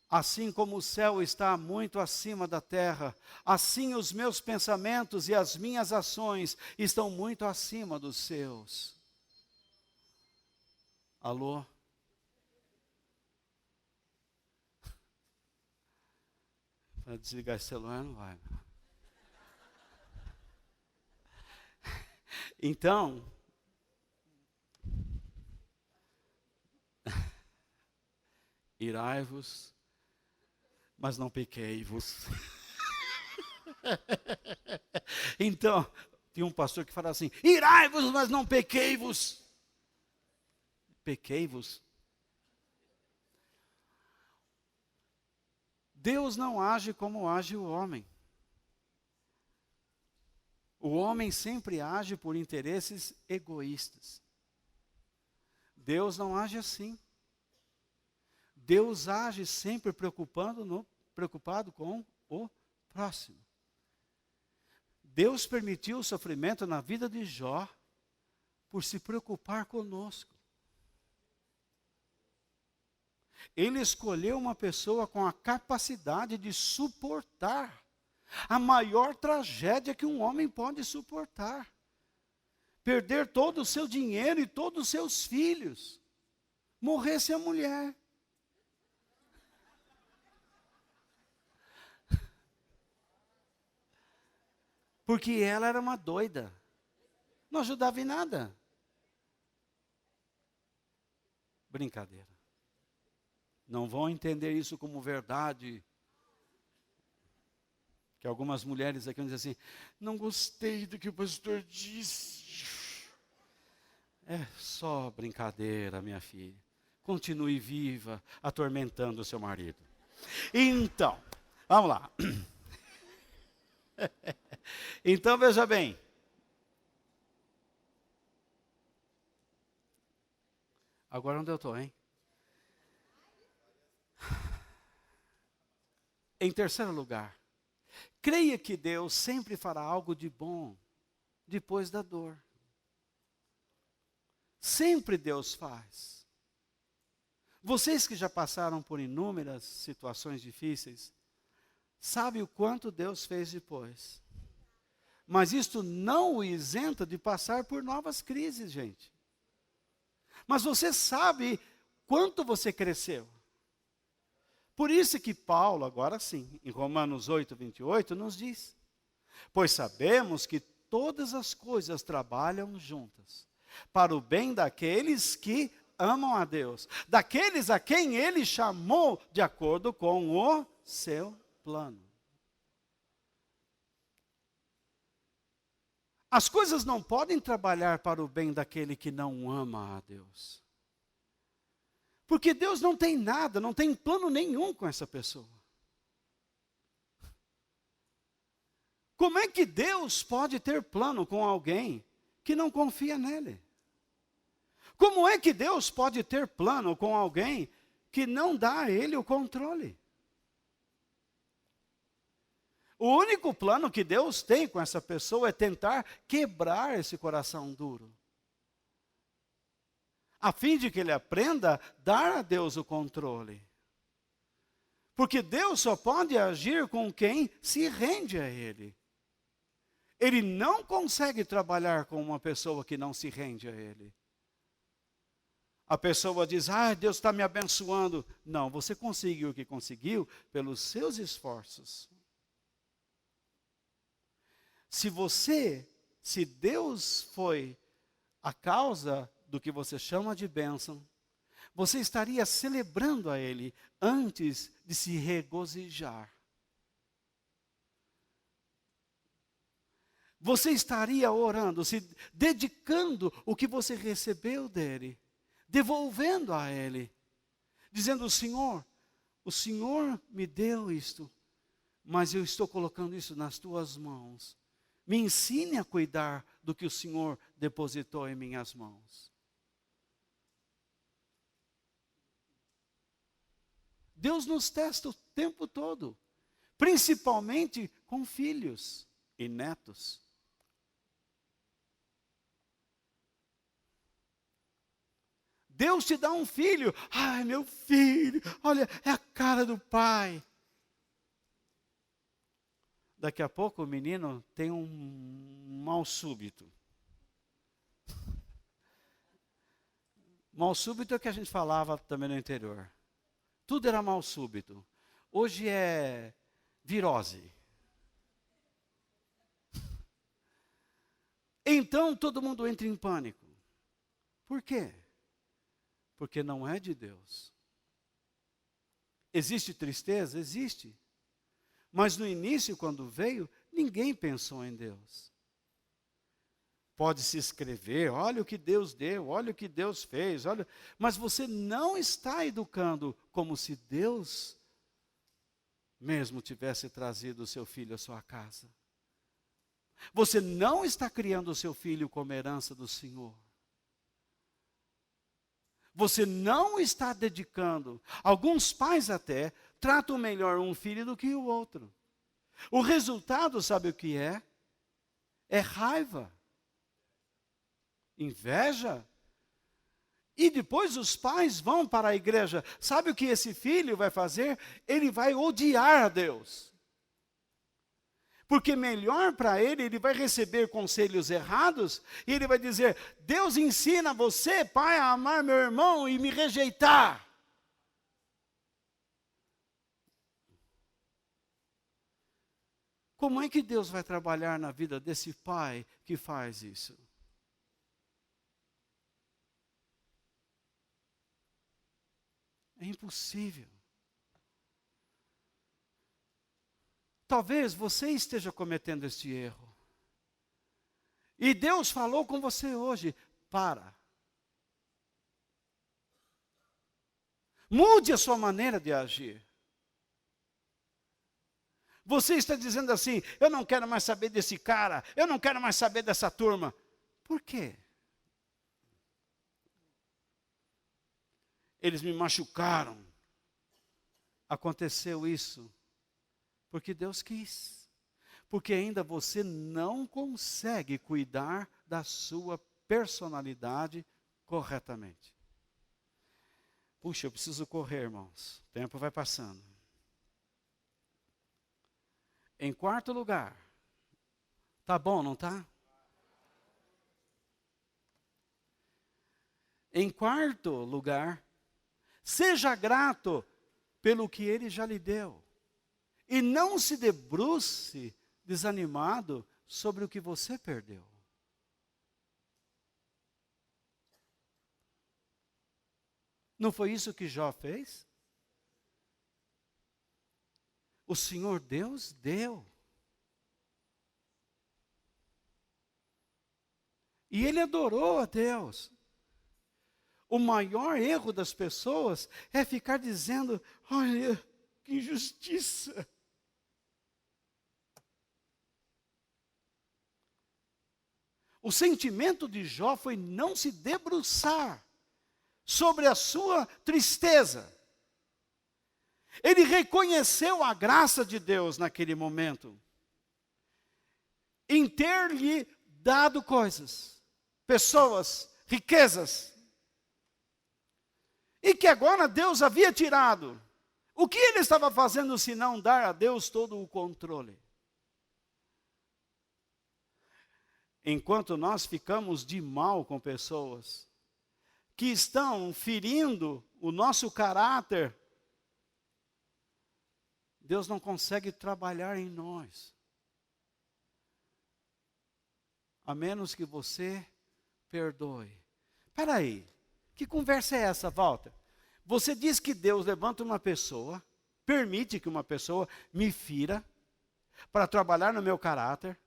Assim como o céu está muito acima da terra, assim os meus pensamentos e as minhas ações estão muito acima dos seus. Alô? Para desligar esse celular não vai. Então, irai-vos, mas não pequei-vos. Então, tinha um pastor que falava assim: irai-vos, mas não pequei-vos. Pequei-vos. Deus não age como age o homem. O homem sempre age por interesses egoístas. Deus não age assim. Deus age sempre preocupado com o próximo. Deus permitiu o sofrimento na vida de Jó por se preocupar conosco. Ele escolheu uma pessoa com a capacidade de suportar a maior tragédia que um homem pode suportar. Perder todo o seu dinheiro e todos os seus filhos. Morresse a mulher. Porque ela era uma doida. Não ajudava em nada. Brincadeira. Não vão entender isso como verdade. Que algumas mulheres aqui vão dizer assim, não gostei do que o pastor disse. É só brincadeira, minha filha. Continue viva, atormentando o seu marido. Então, vamos lá. Então, veja bem. Agora onde eu estou, hein? Em terceiro lugar, creia que Deus sempre fará algo de bom depois da dor. Sempre Deus faz. Vocês que já passaram por inúmeras situações difíceis, sabem o quanto Deus fez depois. Mas isto não o isenta de passar por novas crises, gente. Mas você sabe quanto você cresceu. Por isso que Paulo, agora sim, em Romanos 8, 28, nos diz: pois sabemos que todas as coisas trabalham juntas para o bem daqueles que amam a Deus, daqueles a quem Ele chamou de acordo com o seu plano. As coisas não podem trabalhar para o bem daquele que não ama a Deus. Porque Deus não tem nada, não tem plano nenhum com essa pessoa. Como é que Deus pode ter plano com alguém que não confia nele? Como é que Deus pode ter plano com alguém que não dá a ele o controle? O único plano que Deus tem com essa pessoa é tentar quebrar esse coração duro, a fim de que ele aprenda a dar a Deus o controle. Porque Deus só pode agir com quem se rende a Ele. Ele não consegue trabalhar com uma pessoa que não se rende a Ele. A pessoa diz, Deus está me abençoando. Não, você conseguiu o que conseguiu pelos seus esforços. Se Deus foi a causa do que você chama de bênção, você estaria celebrando a Ele antes de se regozijar. Você estaria orando, se dedicando o que você recebeu dele, devolvendo a Ele, dizendo, o Senhor me deu isto, mas eu estou colocando isso nas tuas mãos. Me ensine a cuidar do que o Senhor depositou em minhas mãos. Deus nos testa o tempo todo, principalmente com filhos e netos. Deus te dá um filho, meu filho, olha, é a cara do pai. Daqui a pouco o menino tem um mal súbito. Mal súbito é o que a gente falava também no interior. Tudo era mal súbito. Hoje é virose. Então todo mundo entra em pânico. Por quê? Porque não é de Deus. Existe tristeza? Existe. Mas no início, quando veio, ninguém pensou em Deus. Pode se escrever, olha o que Deus deu, olha o que Deus fez, mas você não está educando como se Deus mesmo tivesse trazido o seu filho à sua casa. Você não está criando o seu filho como herança do Senhor. Você não está dedicando. Alguns pais até tratam melhor um filho do que o outro. O resultado, sabe o que é? É raiva, inveja. E depois os pais vão para a igreja. Sabe o que esse filho vai fazer? Ele vai odiar a Deus. Porque melhor para ele, ele vai receber conselhos errados, e ele vai dizer, Deus ensina você, pai, a amar meu irmão e me rejeitar. Como é que Deus vai trabalhar na vida desse pai que faz isso? É impossível. Talvez você esteja cometendo este erro. E Deus falou com você hoje, para. Mude a sua maneira de agir. Você está dizendo assim, eu não quero mais saber desse cara, eu não quero mais saber dessa turma. Por quê? Eles me machucaram. Aconteceu isso porque Deus quis. Porque ainda você não consegue cuidar da sua personalidade corretamente. Puxa, eu preciso correr, irmãos. O tempo vai passando. Em quarto lugar, tá bom, não tá? Em quarto lugar, seja grato pelo que ele já lhe deu. E não se debruce desanimado sobre o que você perdeu. Não foi isso que Jó fez? O Senhor Deus deu. E ele adorou a Deus. O maior erro das pessoas é ficar dizendo, olha, que injustiça. O sentimento de Jó foi não se debruçar sobre a sua tristeza. Ele reconheceu a graça de Deus naquele momento, em ter-lhe dado coisas, pessoas, riquezas, e que agora Deus havia tirado. O que ele estava fazendo se não dar a Deus todo o controle? Enquanto nós ficamos de mal com pessoas que estão ferindo o nosso caráter, Deus não consegue trabalhar em nós. A menos que você perdoe. Espera aí, que conversa é essa, Walter? Você diz que Deus levanta uma pessoa, permite que uma pessoa me fira, para trabalhar no meu caráter,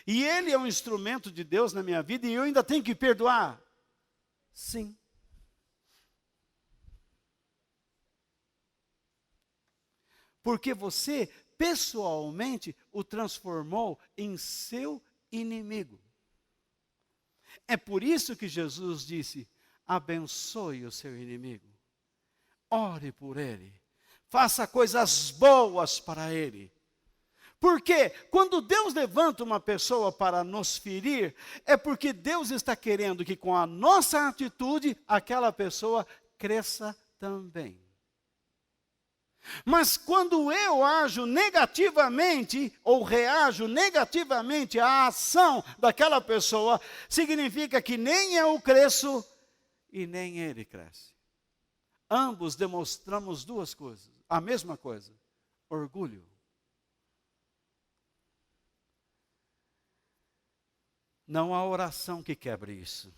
e ele é um instrumento de Deus na minha vida, e eu ainda tenho que perdoar? Sim. Porque você, pessoalmente, o transformou em seu inimigo. É por isso que Jesus disse, abençoe o seu inimigo. Ore por ele. Faça coisas boas para ele. Porque quando Deus levanta uma pessoa para nos ferir, é porque Deus está querendo que com a nossa atitude, aquela pessoa cresça também. Mas quando eu ajo negativamente, ou reajo negativamente à ação daquela pessoa, significa que nem eu cresço e nem ele cresce. Ambos demonstramos duas coisas, a mesma coisa, orgulho. Não há oração que quebre isso.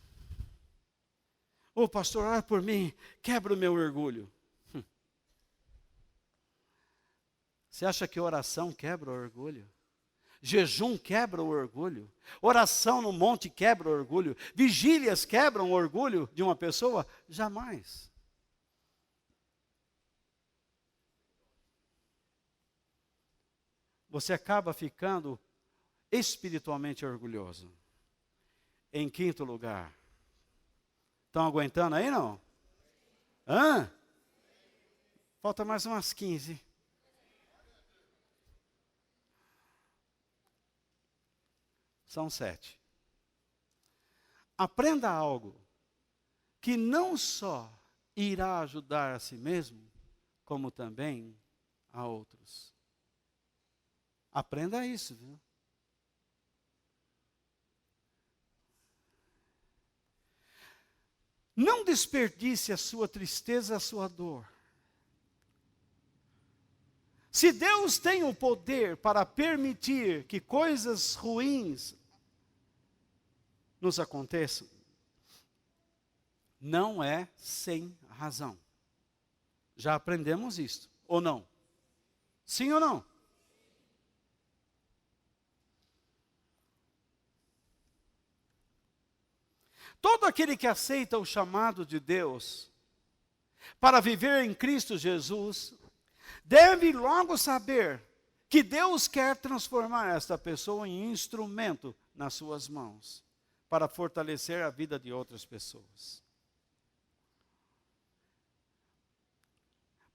Ô pastor, ora por mim, quebra o meu orgulho. Você acha que oração quebra o orgulho? Jejum quebra o orgulho? Oração no monte quebra o orgulho? Vigílias quebram o orgulho de uma pessoa? Jamais. Você acaba ficando espiritualmente orgulhoso. Em quinto lugar. Estão aguentando aí, não? Hã? Falta mais umas 15. São 7. Aprenda algo que não só irá ajudar a si mesmo, como também a outros. Aprenda isso, viu? Não desperdice a sua tristeza, a sua dor. Se Deus tem o poder para permitir que coisas ruins nos aconteçam, não é sem razão. Já aprendemos isso, ou não? Sim ou não? Todo aquele que aceita o chamado de Deus para viver em Cristo Jesus, deve logo saber que Deus quer transformar esta pessoa em instrumento nas suas mãos, para fortalecer a vida de outras pessoas.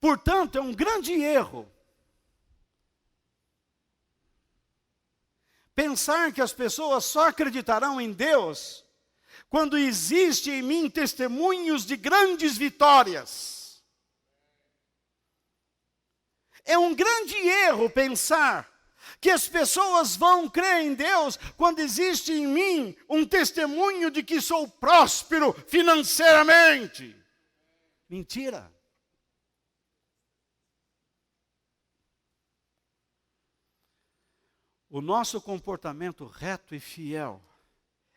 Portanto, é um grande erro pensar que as pessoas só acreditarão em Deus quando existe em mim testemunhos de grandes vitórias. É um grande erro pensar que as pessoas vão crer em Deus quando existe em mim um testemunho de que sou próspero financeiramente. Mentira. O nosso comportamento reto e fiel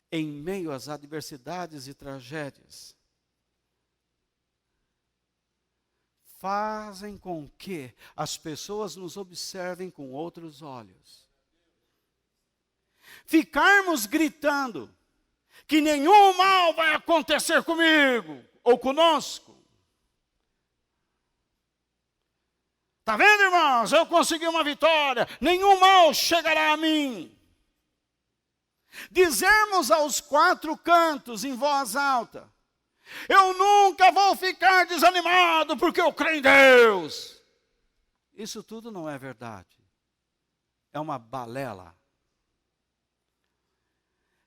em meio às adversidades e tragédias fazem com que as pessoas nos observem com outros olhos. Ficarmos gritando que nenhum mal vai acontecer comigo ou conosco. Está vendo, irmãos? Eu consegui uma vitória, nenhum mal chegará a mim. Dizermos aos quatro cantos em voz alta: eu nunca vou ficar desanimado porque eu creio em Deus. Isso tudo não é verdade. É uma balela.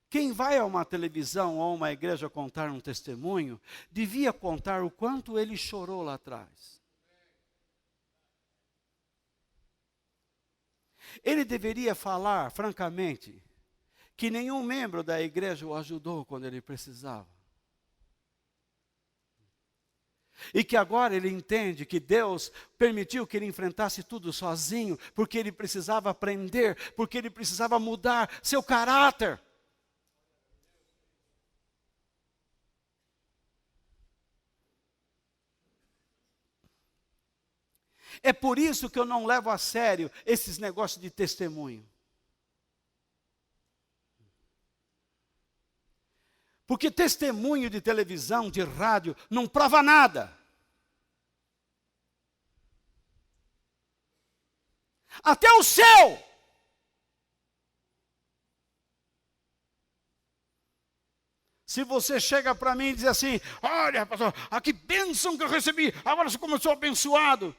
Quem vai a uma televisão ou a uma igreja contar um testemunho, devia contar o quanto ele chorou lá atrás. Ele deveria falar, francamente, que nenhum membro da igreja o ajudou quando ele precisava. E que agora ele entende que Deus permitiu que ele enfrentasse tudo sozinho, porque ele precisava aprender, porque ele precisava mudar seu caráter. É por isso que eu não levo a sério esses negócios de testemunho. Porque testemunho de televisão, de rádio, não prova nada. Até o céu. Se você chega para mim e diz assim: olha, pastor, que bênção que eu recebi, agora você começou abençoado.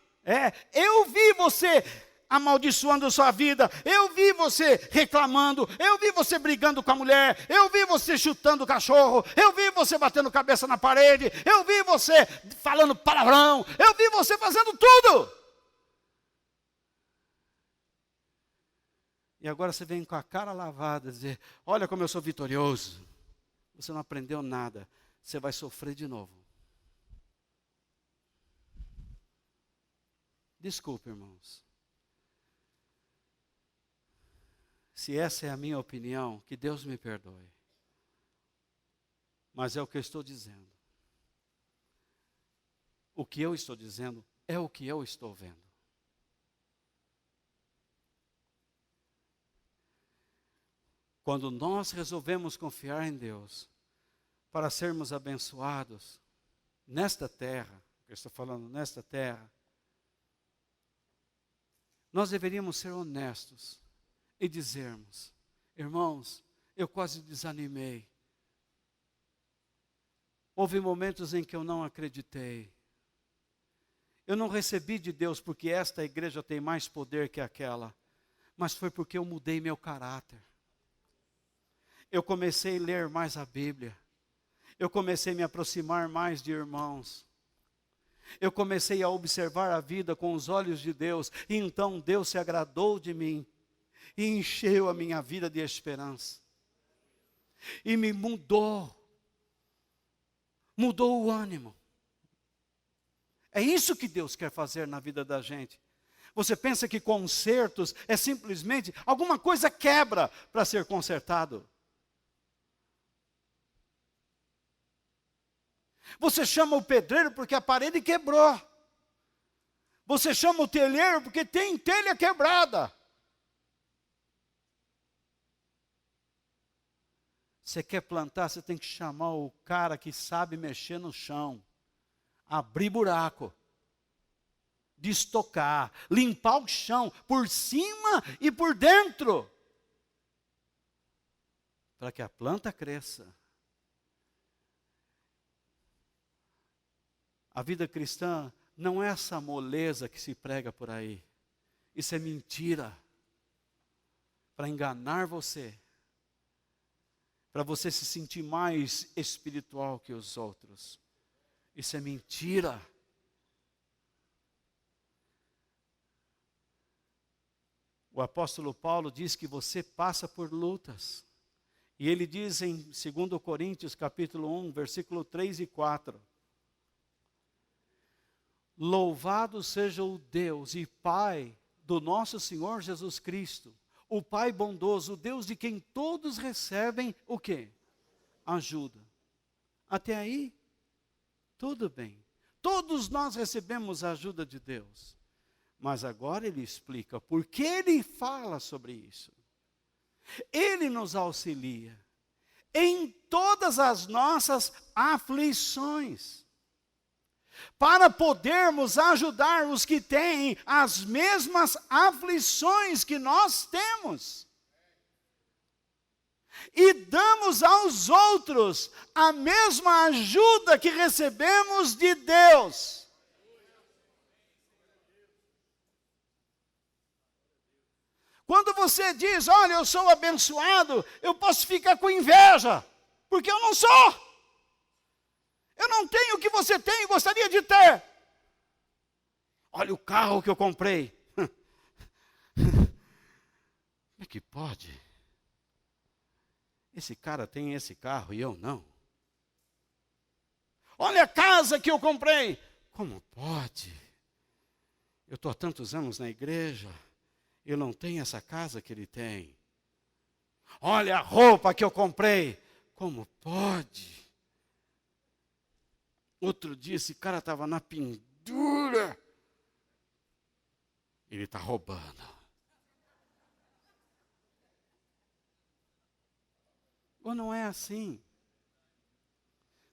Eu vi você amaldiçoando a sua vida, eu vi você reclamando, eu vi você brigando com a mulher, eu vi você chutando o cachorro, eu vi você batendo cabeça na parede, eu vi você falando palavrão, eu vi você fazendo tudo. E agora você vem com a cara lavada dizer: olha como eu sou vitorioso. Você não aprendeu nada, você vai sofrer de novo. Desculpe, irmãos. Se essa é a minha opinião, que Deus me perdoe. Mas é o que eu estou dizendo. O que eu estou dizendo é o que eu estou vendo. Quando nós resolvemos confiar em Deus para sermos abençoados nesta terra, eu estou falando nesta terra, nós deveríamos ser honestos e dizermos: irmãos, eu quase desanimei. Houve momentos em que eu não acreditei. Eu não recebi de Deus porque esta igreja tem mais poder que aquela, mas foi porque eu mudei meu caráter. Eu comecei a ler mais a Bíblia. Eu comecei a me aproximar mais de irmãos. Eu comecei a observar a vida com os olhos de Deus. E então Deus se agradou de mim e encheu a minha vida de esperança. E me mudou. Mudou o ânimo. É isso que Deus quer fazer na vida da gente. Você pensa que consertos é simplesmente alguma coisa quebra para ser consertado. Você chama o pedreiro porque a parede quebrou. Você chama o telheiro porque tem telha quebrada. Você quer plantar, você tem que chamar o cara que sabe mexer no chão. Abrir buraco. Destocar. Limpar o chão por cima e por dentro. Para que a planta cresça. A vida cristã não é essa moleza que se prega por aí. Isso é mentira. Para enganar você. Para você se sentir mais espiritual que os outros. Isso é mentira. O apóstolo Paulo diz que você passa por lutas. E ele diz em 2 Coríntios capítulo 1, versículo 3 e 4. Louvado seja o Deus e Pai do nosso Senhor Jesus Cristo, o Pai bondoso, o Deus de quem todos recebem o quê? Ajuda. Até aí, tudo bem. Todos nós recebemos a ajuda de Deus. Mas agora ele explica por que ele fala sobre isso. Ele nos auxilia em todas as nossas aflições, para podermos ajudar os que têm as mesmas aflições que nós temos. E damos aos outros a mesma ajuda que recebemos de Deus. Quando você diz, olha, eu sou abençoado, eu posso ficar com inveja, porque eu não sou. Eu não tenho o que você tem e gostaria de ter. Olha o carro que eu comprei. Como é que pode? Esse cara tem esse carro e eu não. Olha a casa que eu comprei. Como pode? Eu estou há tantos anos na igreja. Eu não tenho essa casa que ele tem. Olha a roupa que eu comprei. Como pode? Outro dia esse cara estava na pendura. Ele está roubando. Ou não é assim?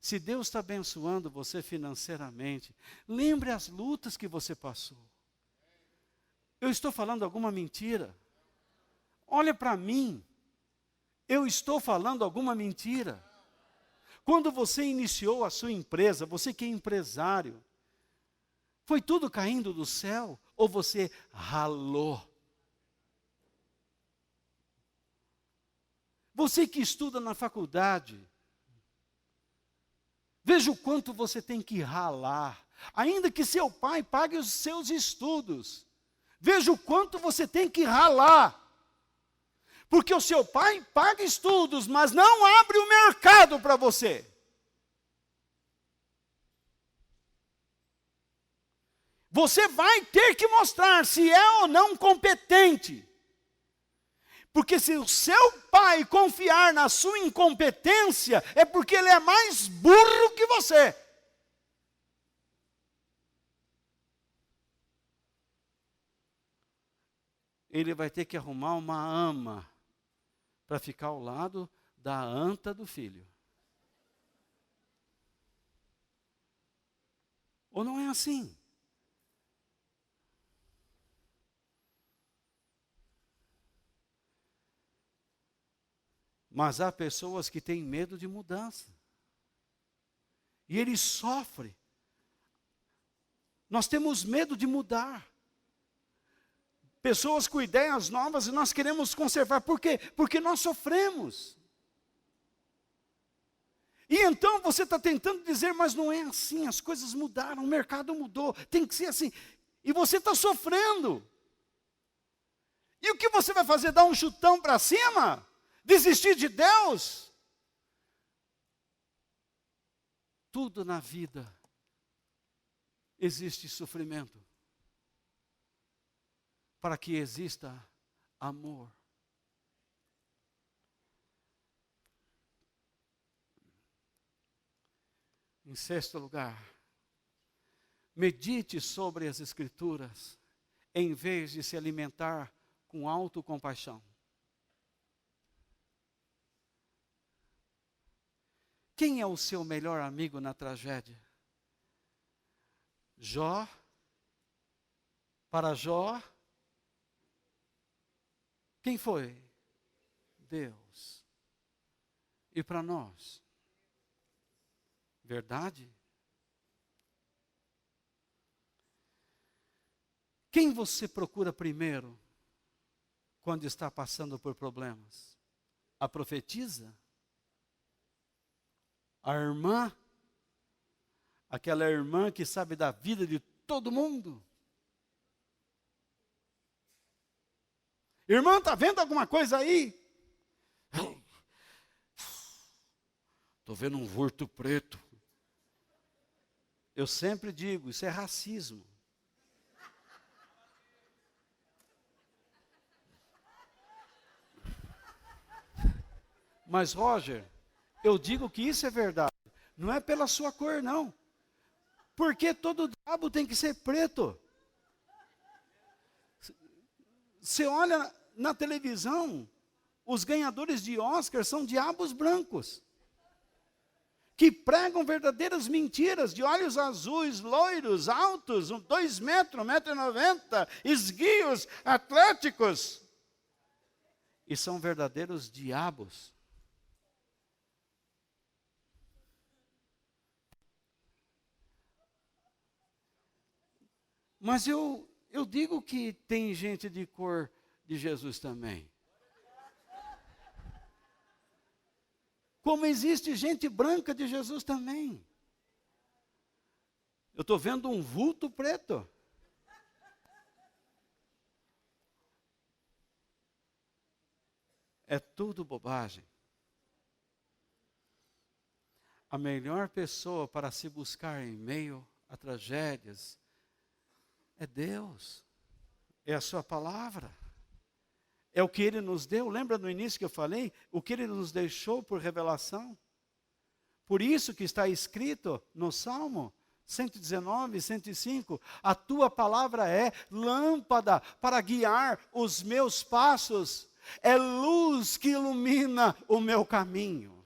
Se Deus está abençoando você financeiramente, lembre as lutas que você passou. Eu estou falando alguma mentira? Olha para mim. Eu estou falando alguma mentira? Quando você iniciou a sua empresa, você que é empresário, foi tudo caindo do céu ou você ralou? Você que estuda na faculdade, veja o quanto você tem que ralar, ainda que seu pai pague os seus estudos. Veja o quanto você tem que ralar. Porque o seu pai paga estudos, mas não abre o mercado para você. Você vai ter que mostrar se é ou não competente. Porque se o seu pai confiar na sua incompetência, é porque ele é mais burro que você. Ele vai ter que arrumar uma ama para ficar ao lado da anta do filho. Ou não é assim? Mas há pessoas que têm medo de mudança. E ele sofre. Nós temos medo de mudar. Pessoas com ideias novas e nós queremos conservar. Por quê? Porque nós sofremos. E então você está tentando dizer, mas não é assim, as coisas mudaram, o mercado mudou, tem que ser assim. E você está sofrendo. E o que você vai fazer? Dar um chutão para cima? Desistir de Deus? Tudo na vida existe sofrimento, para que exista amor. Em sexto lugar, medite sobre as Escrituras, em vez de se alimentar com autocompaixão. Quem é o seu melhor amigo na tragédia? Jó? Para Jó? Quem foi? Deus. E para nós? Verdade? Quem você procura primeiro quando está passando por problemas? A profetisa? A irmã? Aquela irmã que sabe da vida de todo mundo? Irmã, está vendo alguma coisa aí? Estou vendo um vulto preto. Eu sempre digo, isso é racismo. Mas, Roger, eu digo que isso é verdade. Não é pela sua cor, não. Porque todo diabo tem que ser preto. Você olha na televisão, os ganhadores de Oscar são diabos brancos, que pregam verdadeiras mentiras, de olhos azuis, loiros, altos, 2 metros, 1,90 m, esguios, atléticos. E são verdadeiros diabos. Mas eu digo que tem gente de cor de Jesus também. Como existe gente branca de Jesus também. Eu estou vendo um vulto preto. É tudo bobagem. A melhor pessoa para se buscar em meio a tragédias é Deus. É a sua palavra. É o que Ele nos deu. Lembra no início que eu falei? O que Ele nos deixou por revelação. Por isso que está escrito no Salmo 119, 105. A tua palavra é lâmpada para guiar os meus passos. É luz que ilumina o meu caminho.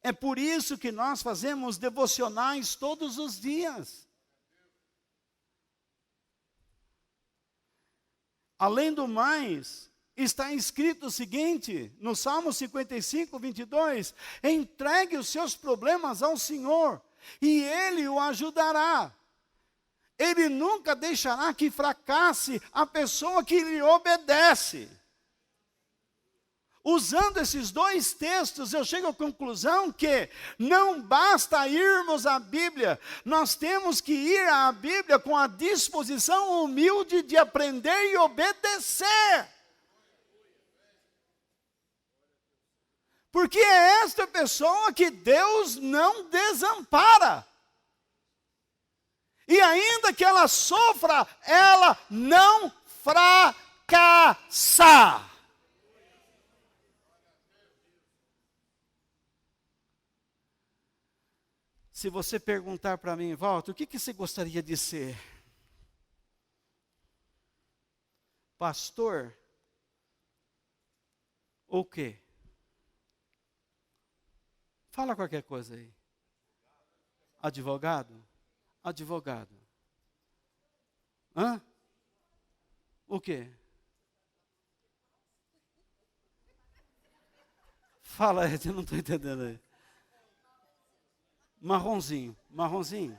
É por isso que nós fazemos devocionais todos os dias. Além do mais, está escrito o seguinte, no Salmo 55, 22, entregue os seus problemas ao Senhor, e Ele o ajudará. Ele nunca deixará que fracasse a pessoa que lhe obedece. Usando esses 2 textos, eu chego à conclusão que não basta irmos à Bíblia, nós temos que ir à Bíblia com a disposição humilde de aprender e obedecer. Porque é esta pessoa que Deus não desampara. E ainda que ela sofra, ela não fracassa. Se você perguntar para mim, Walter, o que você gostaria de ser? Pastor? Ou o quê? Fala qualquer coisa aí. Advogado? Advogado. Hã? O quê? Fala, eu não estou entendendo aí. Marronzinho, marronzinho.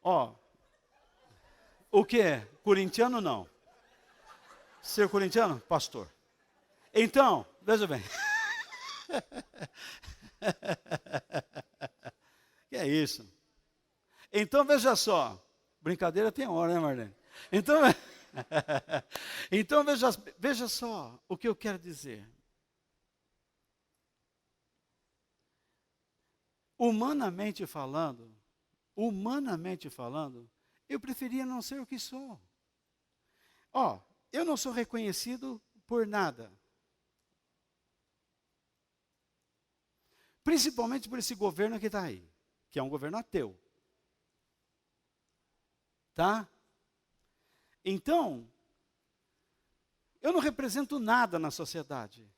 Ó, o que é? Corintiano não. Ser corintiano? Pastor. Então, veja bem. Que é isso? Então, veja só. Brincadeira tem hora, né, Marlene? Então, então veja só o que eu quero dizer. Humanamente falando, eu preferia não ser o que sou. Ó, eu não sou reconhecido por nada. Principalmente por esse governo que está aí, que é um governo ateu. Tá? Então, eu não represento nada na sociedade.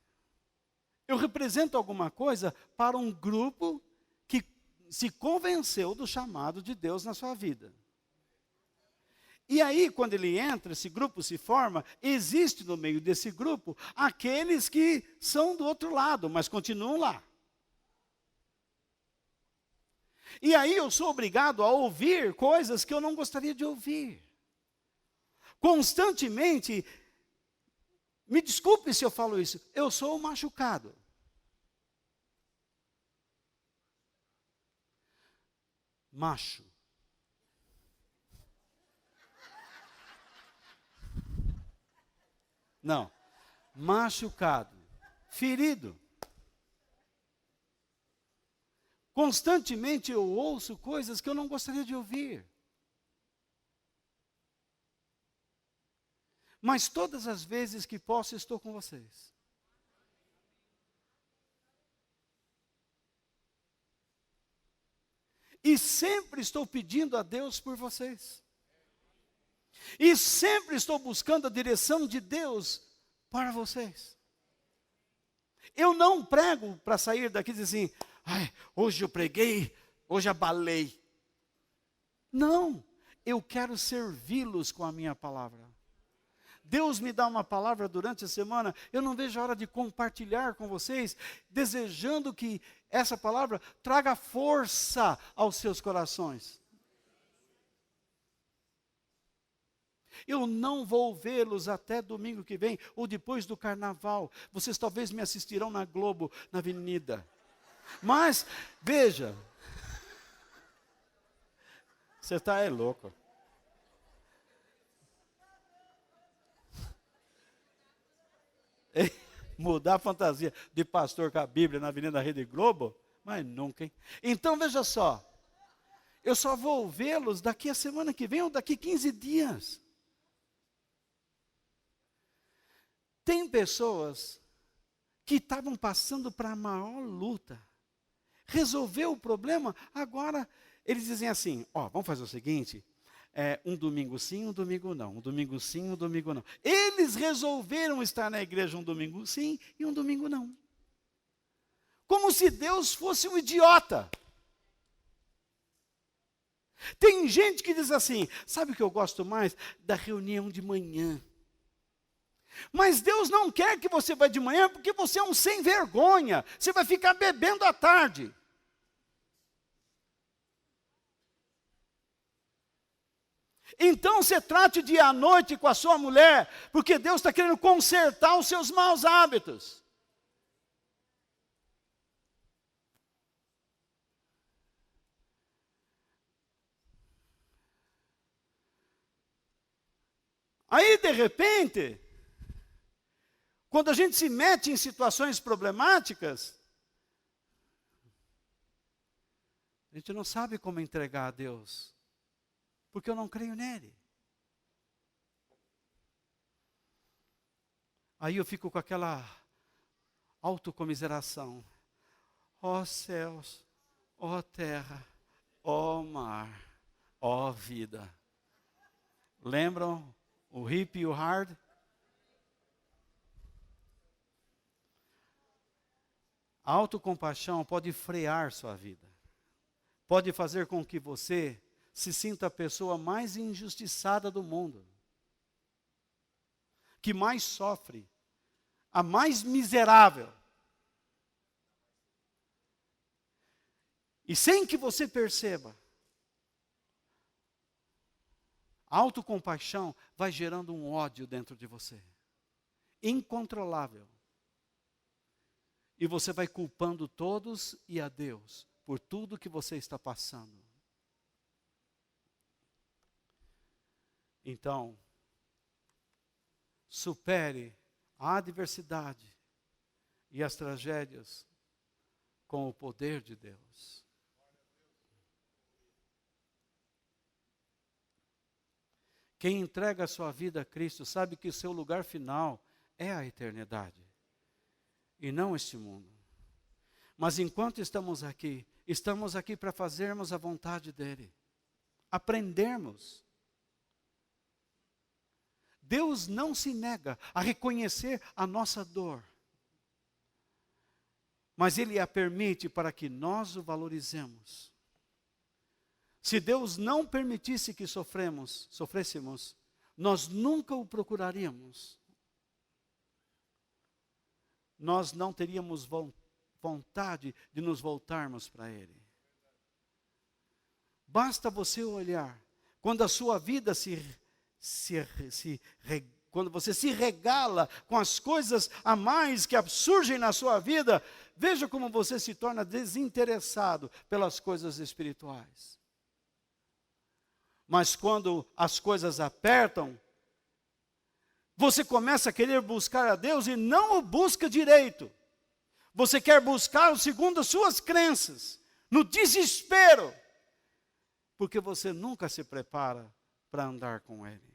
Eu represento alguma coisa para um grupo que se convenceu do chamado de Deus na sua vida. E aí, quando ele entra, esse grupo se forma, existe no meio desse grupo aqueles que são do outro lado, mas continuam lá. E aí eu sou obrigado a ouvir coisas que eu não gostaria de ouvir. Constantemente, me desculpe se eu falo isso, eu sou machucado. Macho. Não, machucado, ferido. Constantemente eu ouço coisas que eu não gostaria de ouvir. Mas todas as vezes que posso, estou com vocês. E sempre estou pedindo a Deus por vocês. E sempre estou buscando a direção de Deus para vocês. Eu não prego para sair daqui e dizer assim, ai, hoje eu preguei, hoje abalei. Não, eu quero servi-los com a minha palavra. Deus me dá uma palavra durante a semana, eu não vejo a hora de compartilhar com vocês, desejando que essa palavra traga força aos seus corações. Eu não vou vê-los até domingo que vem, ou depois do carnaval. Vocês talvez me assistirão na Globo, na Avenida. Mas, veja, você está louco. Mudar a fantasia de pastor com a Bíblia na Avenida Rede Globo? Mas nunca, hein? Então, veja só. Eu só vou vê-los daqui a semana que vem ou daqui 15 dias. Tem pessoas que estavam passando para a maior luta. Resolveu o problema, agora eles dizem assim, ó, vamos fazer o seguinte, um domingo sim, um domingo não, um domingo sim, um domingo não. Eles resolveram estar na igreja um domingo sim e um domingo não. Como se Deus fosse um idiota. Tem gente que diz assim, sabe o que eu gosto mais? Da reunião de manhã. Mas Deus não quer que você vá de manhã, porque você é um sem vergonha. Você vai ficar bebendo à tarde. Então você trate de ir à noite com a sua mulher, porque Deus está querendo consertar os seus maus hábitos. Aí, de repente, quando a gente se mete em situações problemáticas, a gente não sabe como entregar a Deus, porque eu não creio nele. Aí eu fico com aquela autocomiseração. Ó céus, ó terra, ó mar, ó vida. Lembram o hip e o hard? A autocompaixão pode frear sua vida. Pode fazer com que você se sinta a pessoa mais injustiçada do mundo. Que mais sofre a mais miserável. E sem que você perceba, a autocompaixão vai gerando um ódio dentro de você, incontrolável. E você vai culpando todos e a Deus por tudo que você está passando. Então, supere a adversidade e as tragédias com o poder de Deus. Quem entrega a sua vida a Cristo sabe que o seu lugar final é a eternidade e não este mundo. Mas enquanto estamos aqui para fazermos a vontade dEle, aprendermos. Deus não se nega a reconhecer a nossa dor, mas Ele a permite para que nós o valorizemos. Se Deus não permitisse que sofrêssemos, nós nunca o procuraríamos. Nós não teríamos vontade de nos voltarmos para Ele. Basta você olhar, quando a sua vida quando você se regala com as coisas a mais que surgem na sua vida, veja como você se torna desinteressado pelas coisas espirituais. Mas quando as coisas apertam, você começa a querer buscar a Deus e não o busca direito. Você quer buscar segundo as suas crenças, no desespero, porque você nunca se prepara para andar com Ele.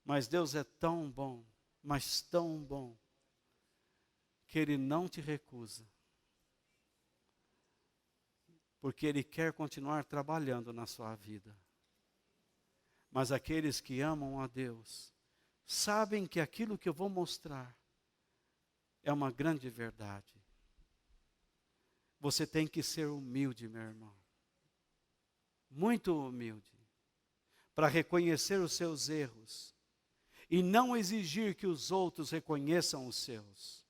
Mas Deus é tão bom, mas tão bom, que Ele não te recusa. Porque Ele quer continuar trabalhando na sua vida. Mas aqueles que amam a Deus, sabem que aquilo que eu vou mostrar é uma grande verdade. Você tem que ser humilde, meu irmão. Muito humilde. Para reconhecer os seus erros. E não exigir que os outros reconheçam os seus.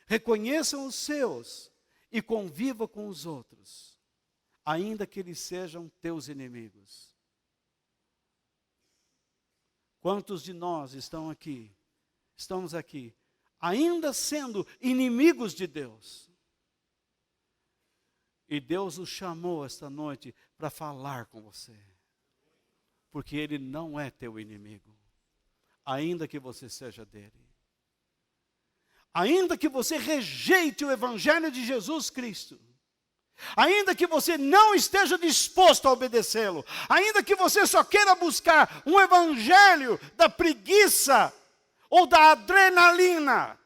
Reconheçam os seus e conviva com os outros, ainda que eles sejam teus inimigos. Quantos de nós estamos aqui, ainda sendo inimigos de Deus? E Deus os chamou esta noite para falar com você. Porque Ele não é teu inimigo. Ainda que você seja dele. Ainda que você rejeite o Evangelho de Jesus Cristo. Ainda que você não esteja disposto a obedecê-lo. Ainda que você só queira buscar um Evangelho da preguiça ou da adrenalina.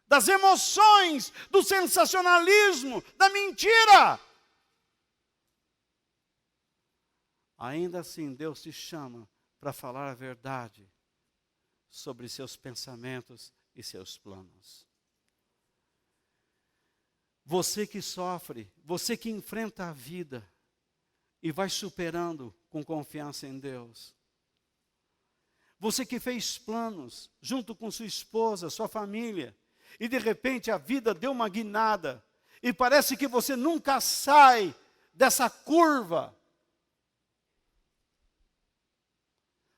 Das emoções, do sensacionalismo, da mentira. Ainda assim, Deus te chama para falar a verdade sobre seus pensamentos e seus planos. Você que sofre, você que enfrenta a vida e vai superando com confiança em Deus. Você que fez planos junto com sua esposa, sua família, e de repente a vida deu uma guinada e parece que você nunca sai dessa curva.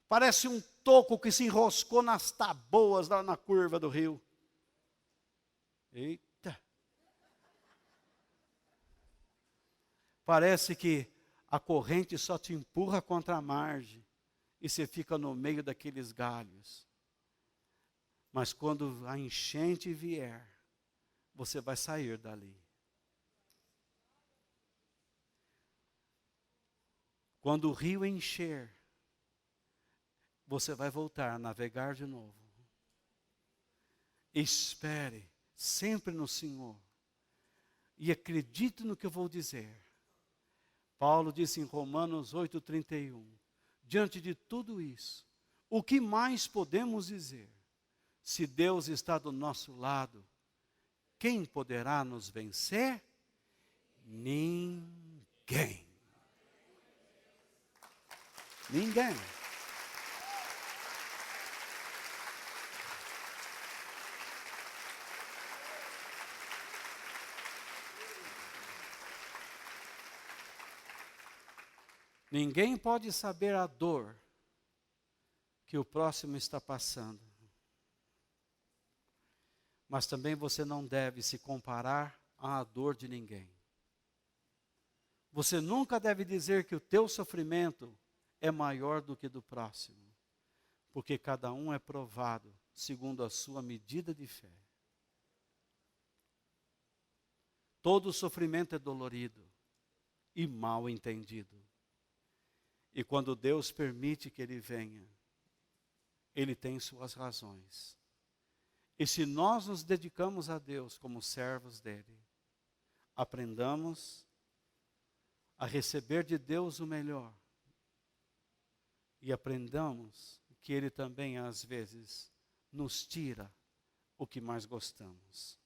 Parece um toco que se enroscou nas taboas lá na curva do rio. Eita! Parece que a corrente só te empurra contra a margem e você fica no meio daqueles galhos. Mas quando a enchente vier, você vai sair dali. Quando o rio encher, você vai voltar a navegar de novo. Espere sempre no Senhor. E acredite no que eu vou dizer. Paulo disse em Romanos 8:31, diante de tudo isso, o que mais podemos dizer? Se Deus está do nosso lado, quem poderá nos vencer? Ninguém. Ninguém. Ninguém pode saber a dor que o próximo está passando. Mas também você não deve se comparar à dor de ninguém. Você nunca deve dizer que o teu sofrimento é maior do que do próximo, porque cada um é provado segundo a sua medida de fé. Todo sofrimento é dolorido e mal entendido. E quando Deus permite que ele venha, ele tem suas razões. E se nós nos dedicamos a Deus como servos dele, aprendamos a receber de Deus o melhor. E aprendamos que ele também, às vezes, nos tira o que mais gostamos.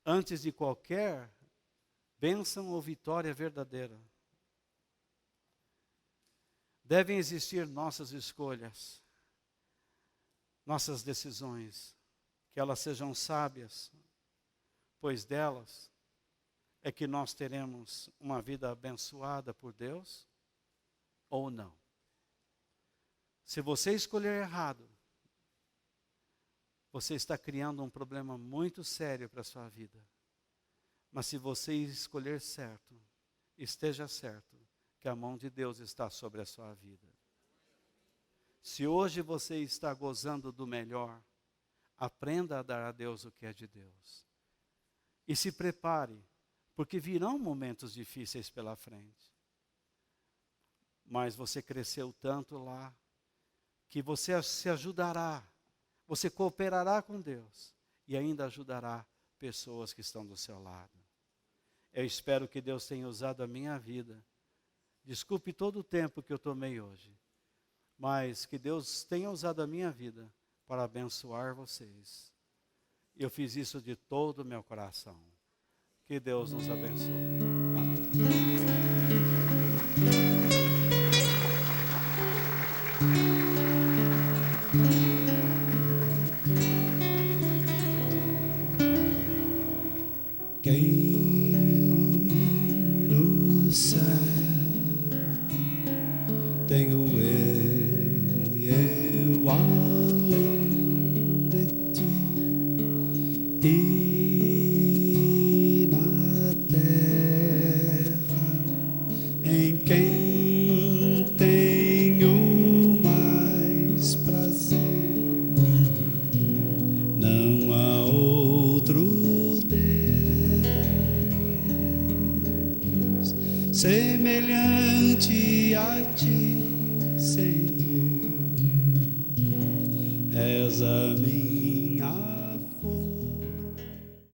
Antes de qualquer bênção ou vitória verdadeira, devem existir nossas escolhas, nossas decisões, que elas sejam sábias, pois delas é que nós teremos uma vida abençoada por Deus ou não. Se você escolher errado, você está criando um problema muito sério para a sua vida. Mas se você escolher certo, esteja certo que a mão de Deus está sobre a sua vida. Se hoje você está gozando do melhor, aprenda a dar a Deus o que é de Deus. E se prepare, porque virão momentos difíceis pela frente. Mas você cresceu tanto lá, que você se ajudará, você cooperará com Deus e ainda ajudará pessoas que estão do seu lado. Eu espero que Deus tenha usado a minha vida. Desculpe todo o tempo que eu tomei hoje, mas que Deus tenha usado a minha vida para abençoar vocês. Eu fiz isso de todo o meu coração. Que Deus nos abençoe. Amém. Quem no céu tenho eu além de ti e na terra em quem tenho mais prazer, não há outro semelhante a ti, Senhor, és a minha